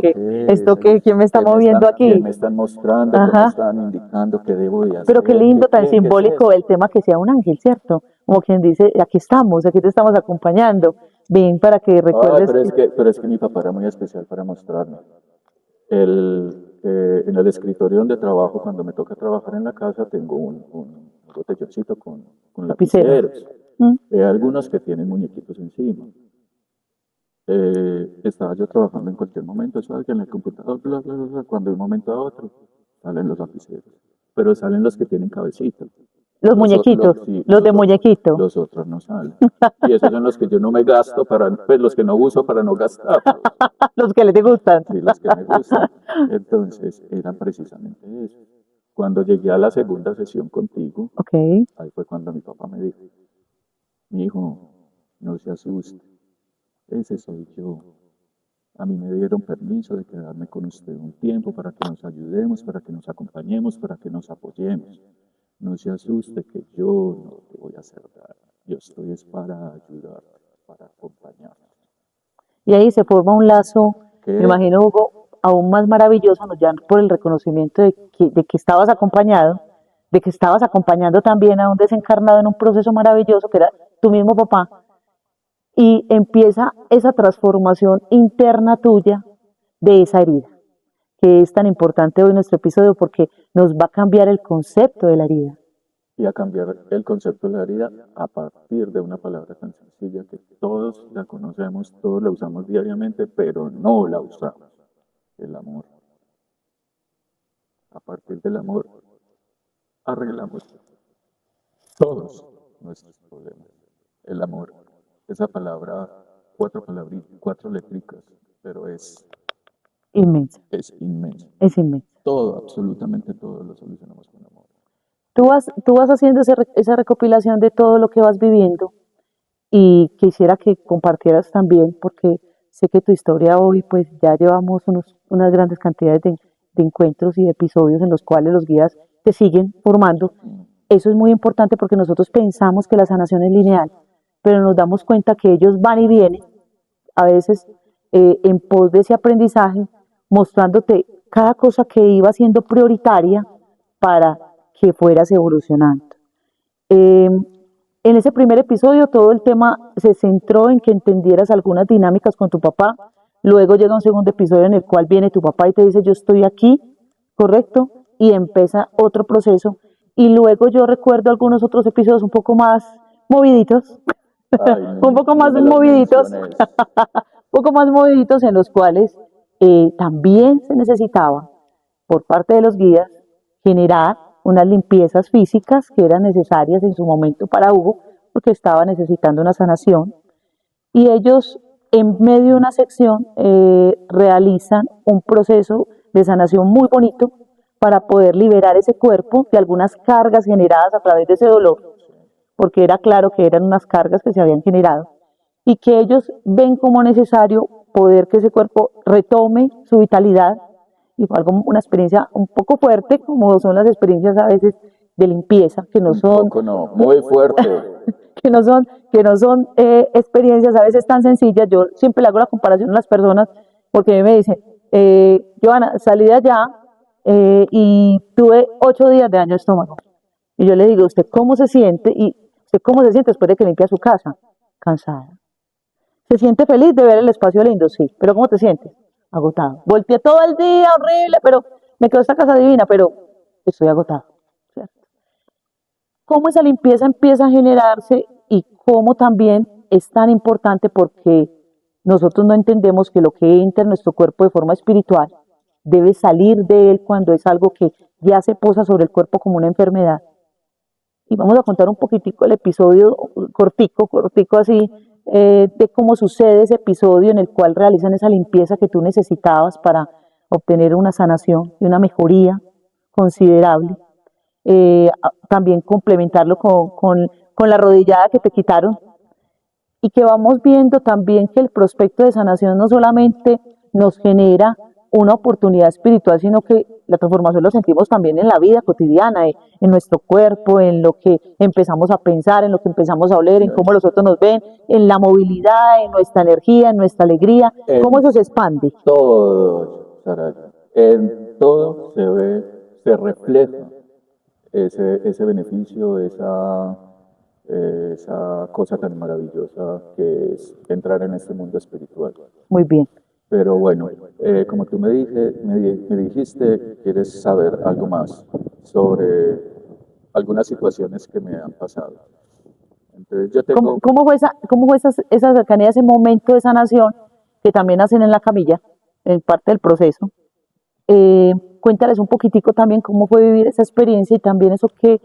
[SPEAKER 1] esto qué, ¿quién me está moviendo
[SPEAKER 2] qué
[SPEAKER 1] aquí?
[SPEAKER 2] me están mostrando, qué me
[SPEAKER 1] Ajá.
[SPEAKER 2] están indicando, qué debo de
[SPEAKER 1] Pero qué
[SPEAKER 2] hacer,
[SPEAKER 1] lindo, tan
[SPEAKER 2] qué es
[SPEAKER 1] simbólico
[SPEAKER 2] esto?
[SPEAKER 1] el tema que sea un ángel, ¿cierto? Como quien dice, aquí te estamos acompañando. Ven para que
[SPEAKER 2] Ay,
[SPEAKER 1] recuerdes que...
[SPEAKER 2] pero es que mi papá era muy especial para mostrarme. En el escritorio donde trabajo, cuando me toca trabajar en la casa, tengo un botelloncito con
[SPEAKER 1] Lapiceros.
[SPEAKER 2] lapiceros.
[SPEAKER 1] ¿Mm?
[SPEAKER 2] Algunos que tienen muñequitos encima. Estaba yo trabajando en cualquier momento, ¿sabes? Que en el computador, bla, bla, bla, bla, cuando de un momento a otro salen los lapiceros. Pero salen los que tienen cabecita.
[SPEAKER 1] Los muñequitos,
[SPEAKER 2] Sí,
[SPEAKER 1] los de muñequito,
[SPEAKER 2] los otros no salen. Y esos son los que yo no me gasto pues los que no uso para no gastarlos.
[SPEAKER 1] los que les te gustan.
[SPEAKER 2] Sí, los que me gustan. Entonces, eran precisamente eso. Cuando llegué a la segunda sesión contigo,
[SPEAKER 1] Ok,
[SPEAKER 2] ahí fue cuando mi papá me dijo, mi hijo, no se asuste, ese soy yo. A mí me dieron permiso de quedarme con usted un tiempo para que nos ayudemos, para que nos acompañemos, para que nos apoyemos. No se asuste que yo no te voy a hacer daño. Yo estoy es para ayudarte, para acompañarte.
[SPEAKER 1] y ahí se forma un lazo, me
[SPEAKER 2] ¿Qué?
[SPEAKER 1] imagino, Hugo, aún más maravilloso, no ya por el reconocimiento de que estabas acompañado, de que estabas acompañando también a un desencarnado en un proceso maravilloso que era tu mismo papá, y empieza esa transformación interna tuya de esa herida, que es tan importante hoy en nuestro episodio porque nos va a cambiar el concepto de la herida.
[SPEAKER 2] Y a cambiar el concepto de la herida a partir de una palabra tan sencilla que todos la conocemos, todos la usamos diariamente, pero no la usamos, el amor. A partir del amor arreglamos todos nuestros problemas. El amor, esa palabra, cuatro letricas, pero
[SPEAKER 1] Inmensa,
[SPEAKER 2] es inmenso.
[SPEAKER 1] es inmensa.
[SPEAKER 2] Todo, absolutamente todo lo solucionamos con amor.
[SPEAKER 1] Tú vas haciendo esa recopilación de todo lo que vas viviendo y quisiera que compartieras también, porque sé que tu historia hoy, pues ya llevamos unas grandes cantidades de encuentros y de episodios en los cuales los guías te siguen formando. Eso es muy importante porque nosotros pensamos que la sanación es lineal, pero nos damos cuenta que ellos van y vienen, a veces en pos de ese aprendizaje, mostrándote cada cosa que iba siendo prioritaria para que fueras evolucionando. Eh, en ese primer episodio todo el tema se centró en que entendieras algunas dinámicas con tu papá. Luego llega un segundo episodio en el cual viene tu papá y te dice yo estoy aquí, ¿correcto? Y empieza otro proceso. Y luego yo recuerdo algunos otros episodios un poco más moviditos,
[SPEAKER 2] Ay,
[SPEAKER 1] un poco
[SPEAKER 2] ni
[SPEAKER 1] más
[SPEAKER 2] me los
[SPEAKER 1] moviditos,
[SPEAKER 2] menciones.
[SPEAKER 1] un poco más moviditos en los cuales también se necesitaba por parte de los guías generar unas limpiezas físicas que eran necesarias en su momento para Hugo, porque estaba necesitando una sanación. Y ellos, en medio de una sección, realizan un proceso de sanación muy bonito para poder liberar ese cuerpo de algunas cargas generadas a través de ese dolor, porque era claro que eran unas cargas que se habían generado, y que ellos ven como necesario poder que ese cuerpo retome su vitalidad. Y fue algo, una experiencia un poco fuerte, como son las experiencias a veces de limpieza, que no
[SPEAKER 2] Un
[SPEAKER 1] son,
[SPEAKER 2] poco no, muy fuerte.
[SPEAKER 1] que no son, que no son experiencias a veces tan sencillas. Yo siempre le hago la comparación a las personas, porque a mí me dicen, Joana, salí de allá y tuve 8 días de daño de estómago. Y yo le digo, ¿usted cómo se siente? ¿Y usted cómo se siente después de que limpia su casa? Cansada. ¿Se siente feliz de ver el espacio lindo? Sí. ¿Pero cómo te sientes? Agotado. Volteé todo el día, horrible, pero me quedó esta casa divina, pero estoy agotado. ¿Cierto? Cómo esa limpieza empieza a generarse y cómo también es tan importante porque nosotros no entendemos que lo que entra en nuestro cuerpo de forma espiritual debe salir de él cuando es algo que ya se posa sobre el cuerpo como una enfermedad. Y vamos a contar un poquitico el episodio, cortico así, de cómo sucede ese episodio en el cual realizan esa limpieza que tú necesitabas para obtener una sanación y una mejoría considerable. También complementarlo con la rodillada que te quitaron y que vamos viendo también que el prospecto de sanación no solamente nos genera una oportunidad espiritual, sino que la transformación lo sentimos también en la vida cotidiana, en nuestro cuerpo, en lo que empezamos a pensar, en lo que empezamos a oler, en cómo los otros nos ven, en la movilidad, en nuestra energía, en nuestra alegría, cómo eso se expande.
[SPEAKER 2] Todo, Saraya, en todo se ve, se refleja ese beneficio, esa cosa tan maravillosa que es entrar en este mundo espiritual.
[SPEAKER 1] Muy bien.
[SPEAKER 2] Pero bueno, como tú me dijiste, quieres saber algo más sobre algunas situaciones que me han pasado. Entonces yo tengo,
[SPEAKER 1] ¿Cómo fue esa cercanía, ese momento de sanación que también hacen en la camilla, en parte del proceso? Cuéntales un poquitico también cómo fue vivir esa experiencia y también eso que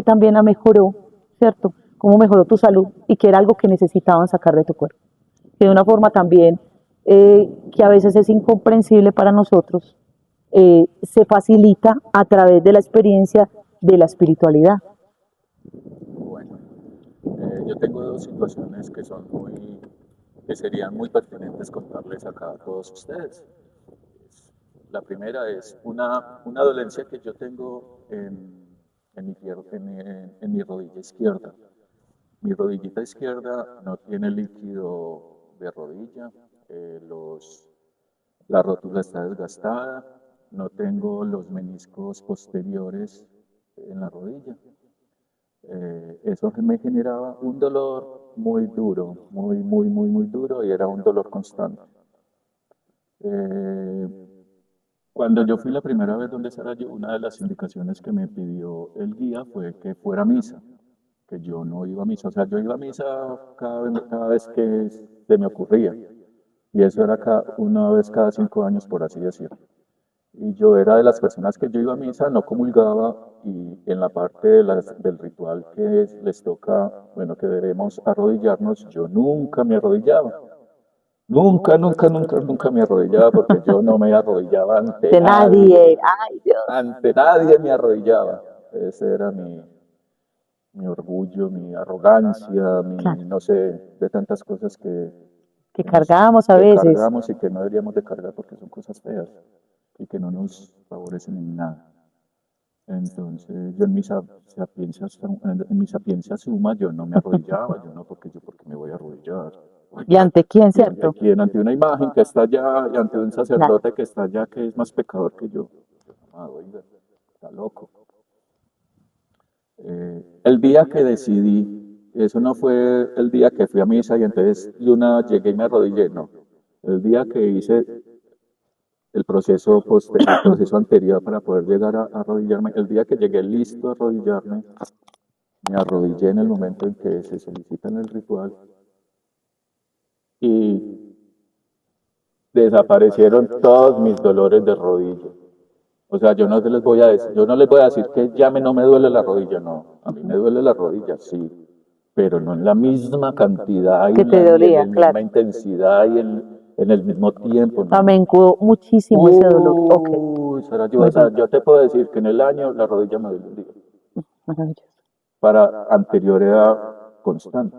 [SPEAKER 1] también la mejoró, ¿cierto? Cómo mejoró tu salud y que era algo que necesitaban sacar de tu cuerpo. Que de una forma también que a veces es incomprensible para nosotros, se facilita a través de la experiencia de la espiritualidad.
[SPEAKER 2] bueno, yo tengo dos situaciones que serían muy pertinentes contarles acá a todos ustedes. La primera es una dolencia que yo tengo en mi rodilla izquierda. Mi rodillita izquierda no tiene líquido de rodilla, la rótula está desgastada, no tengo los meniscos posteriores en la rodilla. Eso me generaba un dolor muy duro, muy duro y era un dolor constante. Eh, Cuando yo fui la primera vez donde Sarayo, una de las indicaciones que me pidió el guía fue que fuera a misa, que yo no iba a misa. O sea, yo iba a misa cada vez que se me ocurría. Y eso era una vez cada 5 años, por así decirlo. Y yo era de las personas que yo iba a misa, no comulgaba y en la parte del ritual les toca, bueno, que debemos arrodillarnos, yo nunca me arrodillaba. nunca me arrodillaba porque yo no me arrodillaba ante
[SPEAKER 1] De nadie.
[SPEAKER 2] nadie.
[SPEAKER 1] Ay, Dios.
[SPEAKER 2] Ante nadie me arrodillaba. Ese era mi orgullo, mi arrogancia,
[SPEAKER 1] Claro.
[SPEAKER 2] no sé, de tantas cosas
[SPEAKER 1] Que cargábamos a
[SPEAKER 2] que
[SPEAKER 1] veces.
[SPEAKER 2] cargamos y que no deberíamos de cargar porque son cosas feas y que no nos favorecen en nada. Entonces, yo en mi sapiencia suma, yo no me arrodillaba, yo no, porque me voy a arrodillar.
[SPEAKER 1] ¿Y ante quién,
[SPEAKER 2] ¿Y ante
[SPEAKER 1] cierto?
[SPEAKER 2] quién? Ante una imagen que está allá, y ante un
[SPEAKER 1] Claro.
[SPEAKER 2] sacerdote que está allá, que es más pecador que yo. Amado, oiga, está loco. El día que decidí, eso no fue el día que fui a misa y entonces de una llegué y me arrodillé, no. El día que hice el proceso anterior para poder llegar a arrodillarme, el día que llegué listo a arrodillarme, me arrodillé en el momento en que se solicita en el ritual y desaparecieron todos mis dolores de rodilla. O sea, yo no les voy a decir que ya no me duele la rodilla, no. A mí me duele la rodilla, sí, pero no en la misma cantidad
[SPEAKER 1] Que te
[SPEAKER 2] y en
[SPEAKER 1] dolía,
[SPEAKER 2] la
[SPEAKER 1] claro.
[SPEAKER 2] misma intensidad en el mismo tiempo,
[SPEAKER 1] No, me
[SPEAKER 2] no.
[SPEAKER 1] incubó muchísimo ese dolor. Ok,
[SPEAKER 2] Sara,
[SPEAKER 1] muy
[SPEAKER 2] o sea,
[SPEAKER 1] bien.
[SPEAKER 2] yo te puedo decir que en el año la rodilla me duele un día.
[SPEAKER 1] Maravilloso.
[SPEAKER 2] Para anterior era constante.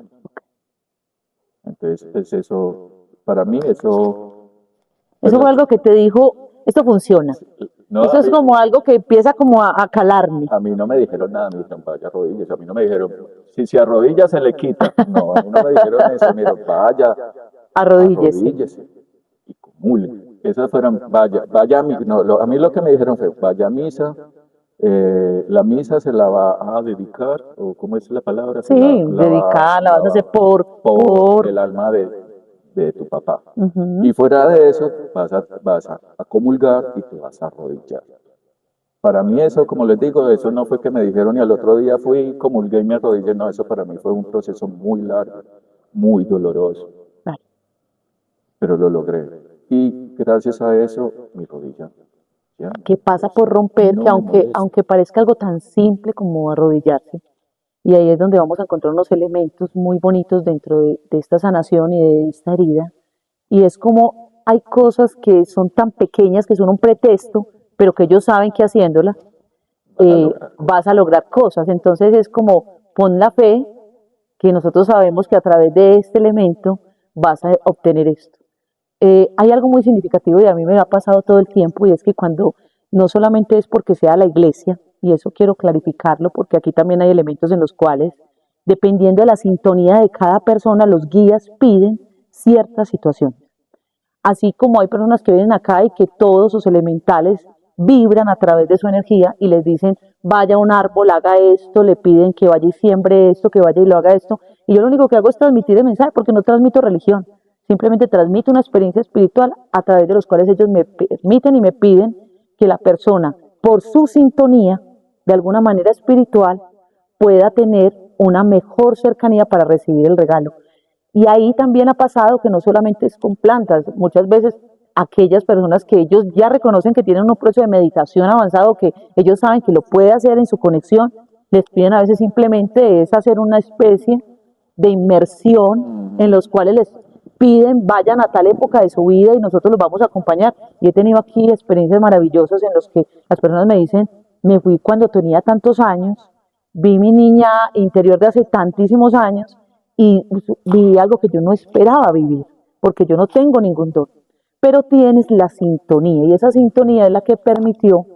[SPEAKER 2] Entonces, pues eso, para mí eso, pues
[SPEAKER 1] Eso fue algo que te dijo, esto funciona.
[SPEAKER 2] no,
[SPEAKER 1] Eso es como algo que empieza como a calarme.
[SPEAKER 2] a mí no me dijeron nada, me dijeron, vaya rodillas, a mí no me dijeron, si se arrodilla se le quita. No, a mí no me dijeron eso, me dijeron, vaya,
[SPEAKER 1] Arrodíllese.
[SPEAKER 2] arrodíllese y comule. Esas fueron, vaya, no, a mí lo que me dijeron fue, vaya a misa, la misa se la va a dedicar, o cómo es la palabra,
[SPEAKER 1] Sí, dedicada, la
[SPEAKER 2] la
[SPEAKER 1] vas a hacer
[SPEAKER 2] va por
[SPEAKER 1] por.
[SPEAKER 2] el alma de tu papá.
[SPEAKER 1] Ujú.
[SPEAKER 2] Y fuera de eso, vas a comulgar y te vas a arrodillar. Para mí eso, como les digo, eso no fue que me dijeron y al otro día fui, comulgué y me arrodillé, no, eso para mí fue un proceso muy largo, muy doloroso,
[SPEAKER 1] Vale.
[SPEAKER 2] pero lo logré. Y gracias a eso, mi rodilla ya
[SPEAKER 1] Que pasa por romper,
[SPEAKER 2] no
[SPEAKER 1] que
[SPEAKER 2] me molesta.
[SPEAKER 1] aunque parezca algo tan simple como arrodillarse, y ahí es donde vamos a encontrar unos elementos muy bonitos dentro de esta sanación y de esta herida, y es como hay cosas que son tan pequeñas que son un pretexto, pero que ellos saben que haciéndolas
[SPEAKER 2] Vas a lograr
[SPEAKER 1] vas
[SPEAKER 2] cosas.
[SPEAKER 1] a lograr cosas. Entonces es como pon la fe, que nosotros sabemos que a través de este elemento vas a obtener esto. Hay algo muy significativo y a mí me ha pasado todo el tiempo y es que cuando no solamente es porque sea la iglesia, y eso quiero clarificarlo porque aquí también hay elementos en los cuales, dependiendo de la sintonía de cada persona, los guías piden ciertas situaciones. Así como hay personas que vienen acá y que todos sus elementales vibran a través de su energía y les dicen, vaya a un árbol, haga esto, le piden que vaya y siembre esto, que vaya y lo haga esto. Y yo lo único que hago es transmitir el mensaje porque no transmito religión, simplemente transmito una experiencia espiritual a través de los cuales ellos me permiten y me piden que la persona, por su sintonía, de alguna manera espiritual, pueda tener una mejor cercanía para recibir el regalo. Y ahí también ha pasado que no solamente es con plantas, muchas veces aquellas personas que ellos ya reconocen que tienen un proceso de meditación avanzado, que ellos saben que lo puede hacer en su conexión, les piden a veces simplemente es hacer una especie de inmersión en los cuales les piden vayan a tal época de su vida y nosotros los vamos a acompañar. Y he tenido aquí experiencias maravillosas en los que las personas me dicen, me fui cuando tenía tantos años, vi mi niña interior de hace tantísimos años y viví algo que yo no esperaba vivir, porque yo no tengo ningún don, pero tienes la sintonía y esa sintonía es la que permitió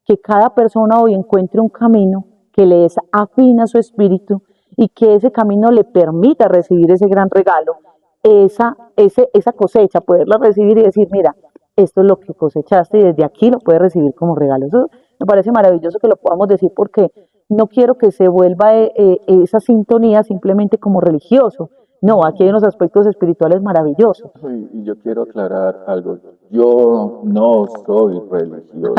[SPEAKER 1] que cada persona hoy encuentre un camino que le es afín a su espíritu y que ese camino le permita recibir ese gran regalo, esa cosecha, poderla recibir y decir, mira, esto es lo que cosechaste y desde aquí lo puedes recibir como regalo. Eso me parece maravilloso que lo podamos decir porque no quiero que se vuelva esa sintonía simplemente como religioso. No, aquí hay unos aspectos espirituales maravillosos.
[SPEAKER 2] Y yo quiero aclarar algo. Yo no soy religioso.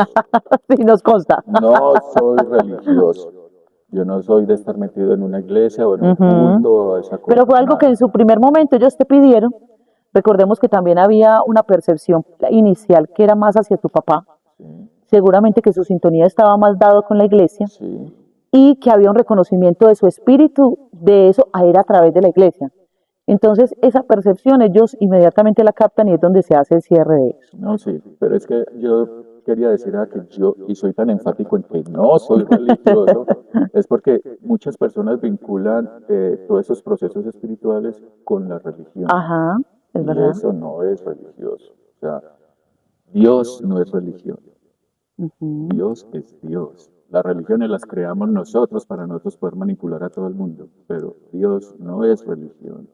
[SPEAKER 1] Sí, nos consta.
[SPEAKER 2] No soy religioso. Yo no soy de estar metido en una iglesia o en un culto o esa cosa.
[SPEAKER 1] Pero fue algo que en su primer momento ellos te pidieron. Recordemos que también había una percepción inicial que era más hacia tu papá.
[SPEAKER 2] Sí,
[SPEAKER 1] Seguramente que su sintonía estaba más dado con la iglesia
[SPEAKER 2] sí,
[SPEAKER 1] y que había un reconocimiento de su espíritu de eso a ir a través de la iglesia. Entonces, esa percepción ellos inmediatamente la captan y es donde se hace el cierre de eso.
[SPEAKER 2] No, sí, pero es que yo quería decir que yo, y soy tan enfático en que no soy religioso, es porque muchas personas vinculan todos esos procesos espirituales con la religión,
[SPEAKER 1] Ajá, es
[SPEAKER 2] y
[SPEAKER 1] verdad.
[SPEAKER 2] eso no es religioso. O sea, Dios no es religión,
[SPEAKER 1] Ujú.
[SPEAKER 2] Dios es Dios. Las religiones las creamos nosotros para nosotros poder manipular a todo el mundo, pero Dios no es religión.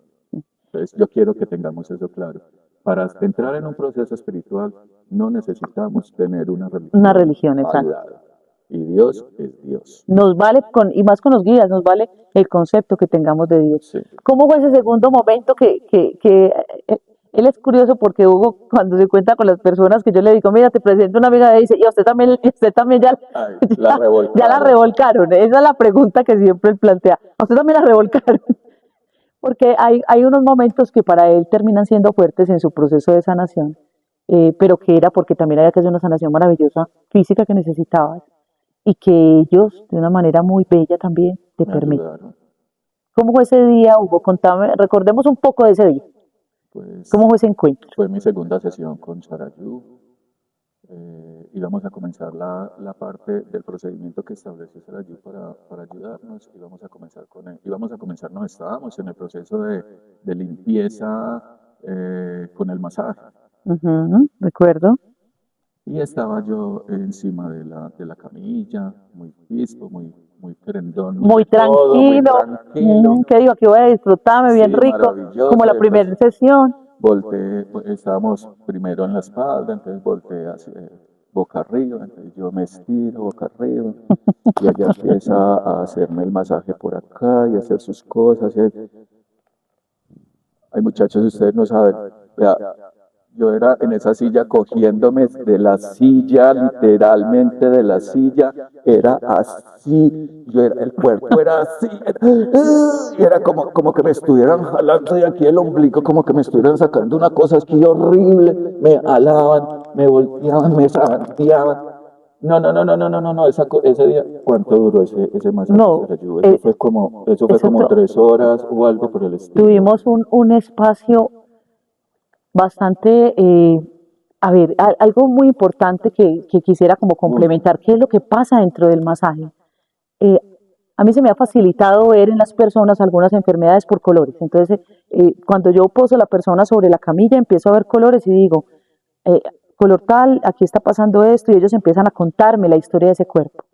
[SPEAKER 2] Entonces, yo quiero que tengamos eso claro. Para entrar en un proceso espiritual no necesitamos tener una
[SPEAKER 1] Una
[SPEAKER 2] religión
[SPEAKER 1] religión, exacto.
[SPEAKER 2] validada. Y Dios es Dios.
[SPEAKER 1] Nos vale, y más con los guías, nos vale el concepto que tengamos de Dios.
[SPEAKER 2] Sí.
[SPEAKER 1] ¿Cómo fue ese segundo momento él es curioso porque Hugo, cuando se cuenta con las personas que yo le digo, mira, te presento una amiga, dice, y usted también
[SPEAKER 2] Ay, la
[SPEAKER 1] ya, ya la
[SPEAKER 2] revolcaron.
[SPEAKER 1] revolcaron? Esa es la pregunta que siempre él plantea. ¿A usted también la revolcaron? Porque hay unos momentos que para él terminan siendo fuertes en su proceso de sanación, pero que era porque también había que hacer una sanación maravillosa física que necesitabas y que ellos, de una manera muy bella también, te
[SPEAKER 2] Me
[SPEAKER 1] permiten.
[SPEAKER 2] ayudaron.
[SPEAKER 1] ¿Cómo fue ese día, Hugo? Contame, recordemos un poco de ese día.
[SPEAKER 2] Pues
[SPEAKER 1] ¿Cómo fue ese encuentro?
[SPEAKER 2] fue mi segunda sesión con Sarayu. Íbamos a comenzar la parte del procedimiento que estableció Sarayu para ayudarnos. Íbamos a comenzar, no, estábamos en el proceso de limpieza con el masaje.
[SPEAKER 1] Recuerdo.
[SPEAKER 2] Y estaba yo encima de la camilla, muy pispo, muy querendón, muy
[SPEAKER 1] Muy
[SPEAKER 2] de todo, muy
[SPEAKER 1] tranquilo.
[SPEAKER 2] tranquilo.
[SPEAKER 1] ¿Qué digo? Aquí voy a disfrutarme bien
[SPEAKER 2] Sí,
[SPEAKER 1] rico, como
[SPEAKER 2] maravilloso.
[SPEAKER 1] la primera sesión.
[SPEAKER 2] Volteé, pues, estábamos primero en la espalda, entonces volteé hacia boca arriba, entonces yo me estiro boca arriba y ella empieza a hacerme el masaje por acá y a hacer sus cosas. Ay, muchachos, ustedes no saben. Vea, yo era en esa silla cogiéndome de la silla, literalmente de la silla, era así, el cuerpo era así, y era como que me estuvieran jalando de aquí el ombligo, como que me estuvieran sacando una cosa así horrible, me jalaban, me volteaban, me zarandeaban. No, ese día, ¿cuánto duró ese masaje?
[SPEAKER 1] No,
[SPEAKER 2] Eso fue como 3 horas o algo por el estilo.
[SPEAKER 1] tuvimos un espacio bastante, algo muy importante que quisiera como complementar, ¿qué es lo que pasa dentro del masaje? Eh, a mí se me ha facilitado ver en las personas algunas enfermedades por colores. Entonces, cuando yo poso a la persona sobre la camilla, empiezo a ver colores y digo, eh, color tal, aquí está pasando esto, y ellos empiezan a contarme la historia de ese cuerpo.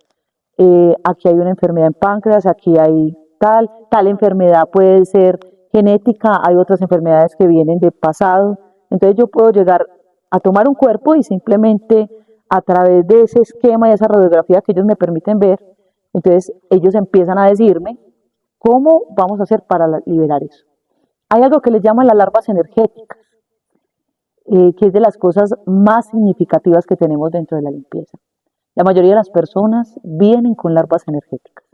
[SPEAKER 1] Aquí hay una enfermedad en páncreas, aquí hay tal enfermedad puede ser genética, hay otras enfermedades que vienen de pasado. Entonces yo puedo llegar a tomar un cuerpo y simplemente a través de ese esquema y esa radiografía que ellos me permiten ver, entonces ellos empiezan a decirme cómo vamos a hacer para liberar eso. Hay algo que les llaman las larvas energéticas, que es de las cosas más significativas que tenemos dentro de la limpieza. La mayoría de las personas vienen con larvas energéticas.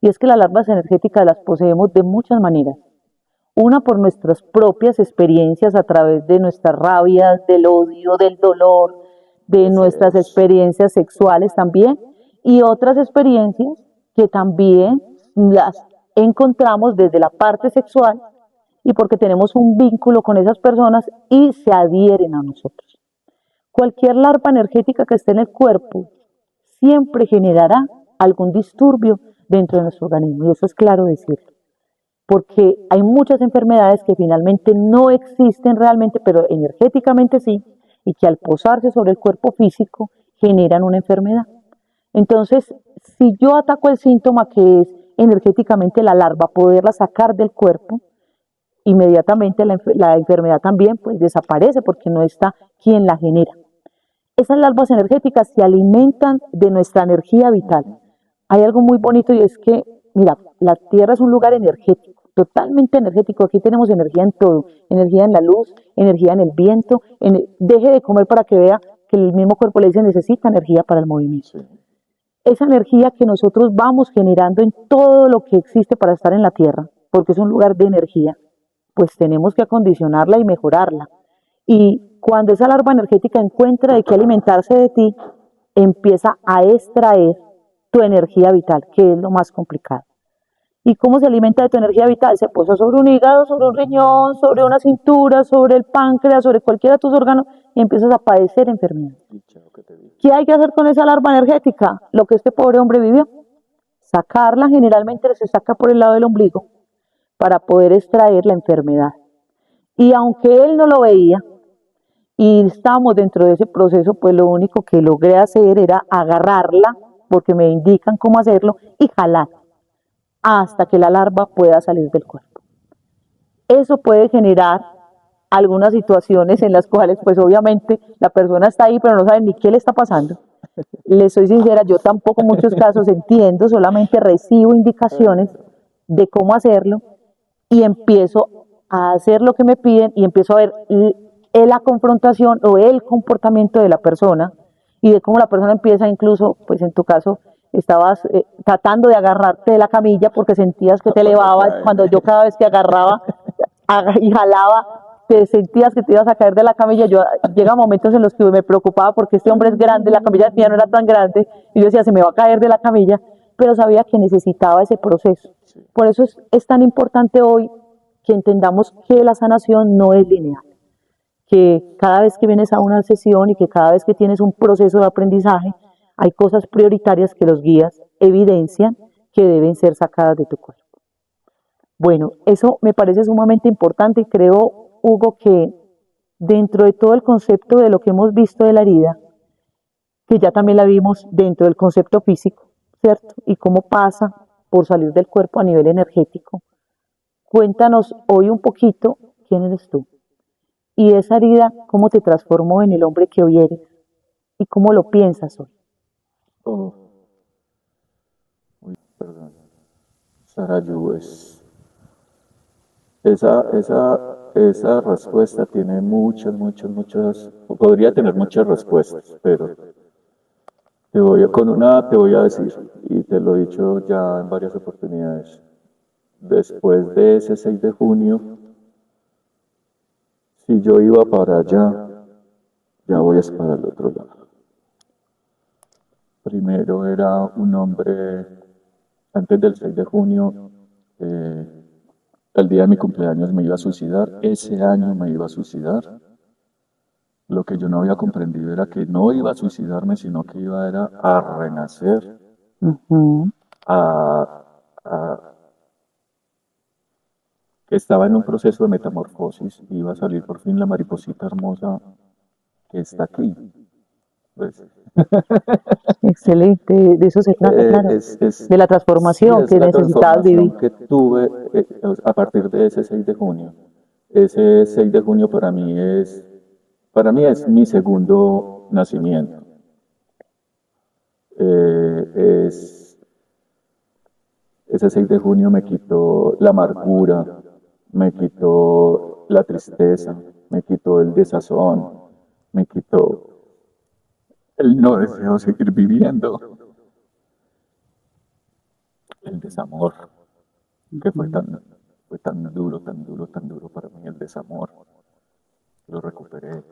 [SPEAKER 1] Y es que las larvas energéticas las poseemos de muchas maneras. Una por nuestras propias experiencias a través de nuestras rabias, del odio, del dolor, de nuestras experiencias sexuales también, y otras experiencias que también las encontramos desde la parte sexual y porque tenemos un vínculo con esas personas y se adhieren a nosotros. Cualquier larva energética que esté en el cuerpo siempre generará algún disturbio dentro de nuestro organismo, y eso es claro decirlo, porque hay muchas enfermedades que finalmente no existen realmente, pero energéticamente sí, y que al posarse sobre el cuerpo físico generan una enfermedad. Entonces, si yo ataco el síntoma que es energéticamente la larva, poderla sacar del cuerpo, inmediatamente la enfermedad también pues desaparece porque no está quien la genera. Esas larvas energéticas se alimentan de nuestra energía vital. Hay algo muy bonito y es que, mira, la Tierra es un lugar energético, totalmente energético. Aquí tenemos energía en todo, energía en la luz, energía en el viento. Deje de comer para que vea que el mismo cuerpo le dice necesita energía para el movimiento.
[SPEAKER 2] Sí.
[SPEAKER 1] Esa energía que nosotros vamos generando en todo lo que existe para estar en la Tierra, porque es un lugar de energía, pues tenemos que acondicionarla y mejorarla. Y cuando esa larva energética encuentra de qué alimentarse de ti, empieza a extraer tu energía vital, que es lo más complicado. ¿Y cómo se alimenta de tu energía vital? Se posa sobre un hígado, sobre un riñón, sobre una cintura, sobre el páncreas, sobre cualquiera de tus órganos y empiezas a padecer enfermedades. ¿Qué hay que hacer con esa larva energética? Lo que este pobre hombre vivió. Sacarla, generalmente se saca por el lado del ombligo para poder extraer la enfermedad. Y aunque él no lo veía y estábamos dentro de ese proceso, pues lo único que logré hacer era agarrarla, porque me indican cómo hacerlo, y jalar hasta que la larva pueda salir del cuerpo. Eso puede generar algunas situaciones en las cuales pues obviamente la persona está ahí pero no sabe ni qué le está pasando. Les soy sincera, yo tampoco en muchos casos entiendo, solamente recibo indicaciones de cómo hacerlo y empiezo a hacer lo que me piden y empiezo a ver la confrontación o el comportamiento de la persona y de cómo la persona empieza incluso, pues en tu caso, estabas tratando de agarrarte de la camilla porque sentías que te elevaba cuando yo cada vez que agarraba y jalaba, te sentías que te ibas a caer de la camilla. Yo llega momentos en los que me preocupaba porque este hombre es grande, la camilla mía no era tan grande, y yo decía, se me va a caer de la camilla, pero sabía que necesitaba ese proceso. Por eso es tan importante hoy que entendamos que la sanación no es lineal, que cada vez que vienes a una sesión y que cada vez que tienes un proceso de aprendizaje, hay cosas prioritarias que los guías evidencian que deben ser sacadas de tu cuerpo. Bueno, eso me parece sumamente importante y creo, Hugo, que dentro de todo el concepto de lo que hemos visto de la herida, que ya también la vimos dentro del concepto físico, ¿cierto? Y cómo pasa por salir del cuerpo a nivel energético. Cuéntanos hoy un poquito quién eres tú y esa herida, cómo te transformó en el hombre que hoy eres y cómo lo piensas hoy.
[SPEAKER 2] Oh, uy, perdón. Sarayu, esa respuesta tiene muchas, podría tener muchas respuestas, pero te voy a decir, y te lo he dicho ya en varias oportunidades. Después de ese 6 de junio, si yo iba para allá, ya voy a para el otro lado. Primero era un hombre, antes del 6 de junio, el día de mi cumpleaños me iba a suicidar, ese año me iba a suicidar. Lo que yo no había comprendido era que no iba a suicidarme, sino que iba era a renacer, a, a- que estaba en un proceso de metamorfosis, iba a salir por fin la mariposita hermosa que está aquí. Pues,
[SPEAKER 1] Excelente, de eso se trata, claro, de la
[SPEAKER 2] sí,
[SPEAKER 1] transformación
[SPEAKER 2] es
[SPEAKER 1] que
[SPEAKER 2] la
[SPEAKER 1] necesitabas vivir.
[SPEAKER 2] transformación que tuve a partir de ese 6 de junio. Ese 6 de junio para mí es mi segundo nacimiento. Eh, es, Ese 6 de junio me quitó la amargura, me quitó la tristeza, me quitó el desazón, me quitó el no deseo seguir viviendo, el desamor, que fue tan duro para mí el desamor. Lo recuperé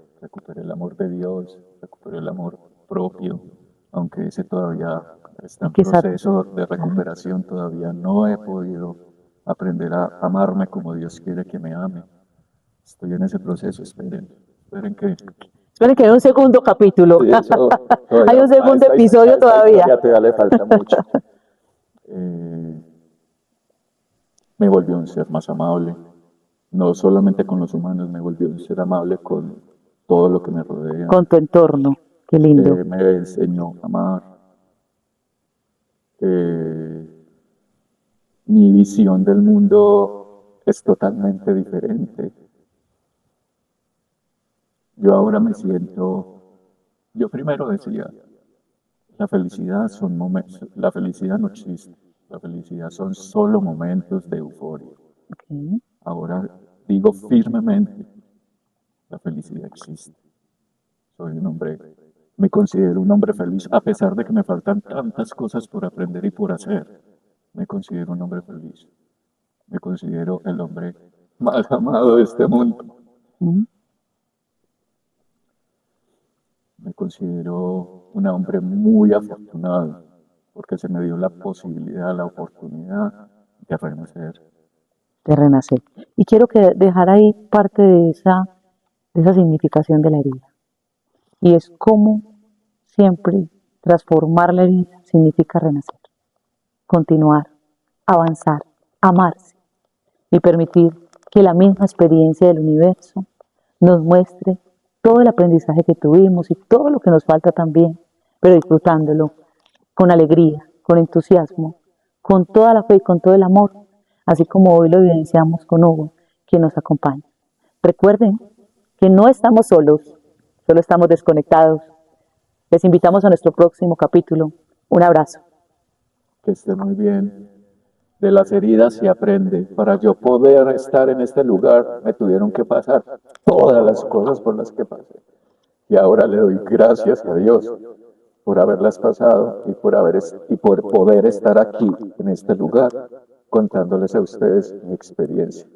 [SPEAKER 2] el amor de Dios, recuperé el amor propio, aunque ese todavía está en proceso de recuperación, todavía no he podido aprender a amarme como Dios quiere que me ame. Estoy en ese proceso, esperen que...
[SPEAKER 1] Esperen que hay un segundo capítulo.
[SPEAKER 2] Sí, eso
[SPEAKER 1] Hay un segundo episodio
[SPEAKER 2] a esta
[SPEAKER 1] todavía.
[SPEAKER 2] historia todavía le falta mucho. Me volvió un ser más amable, no solamente con los humanos, me volvió un ser amable con todo lo que me rodea.
[SPEAKER 1] Con tu entorno, qué lindo.
[SPEAKER 2] Me enseñó a amar. Eh, Mi visión del mundo es totalmente diferente. Yo ahora me siento, yo primero decía, la felicidad son momentos, la felicidad no existe, la felicidad son solo momentos de euforia.
[SPEAKER 1] Okay.
[SPEAKER 2] Ahora digo firmemente, la felicidad existe. Soy un hombre, me considero un hombre feliz a pesar de que me faltan tantas cosas por aprender y por hacer. Me considero un hombre feliz. Me considero el hombre más amado de este mundo. Me considero un hombre muy afortunado porque se me dio la posibilidad, la oportunidad de renacer.
[SPEAKER 1] de renacer. Y quiero que dejar ahí parte de esa significación de la herida. Y es cómo siempre transformar la herida significa renacer, continuar, avanzar, amarse y permitir que la misma experiencia del universo nos muestre todo el aprendizaje que tuvimos y todo lo que nos falta también, pero disfrutándolo con alegría, con entusiasmo, con toda la fe y con todo el amor, así como hoy lo evidenciamos con Hugo, quien nos acompaña. Recuerden que no estamos solos, solo estamos desconectados. Les invitamos a nuestro próximo capítulo. Un abrazo.
[SPEAKER 2] Que esté muy bien. De las heridas se aprende. Para yo poder estar en este lugar, me tuvieron que pasar todas las cosas por las que pasé. Y ahora le doy gracias a Dios por haberlas pasado y por poder estar aquí, en este lugar, contándoles a ustedes mi experiencia.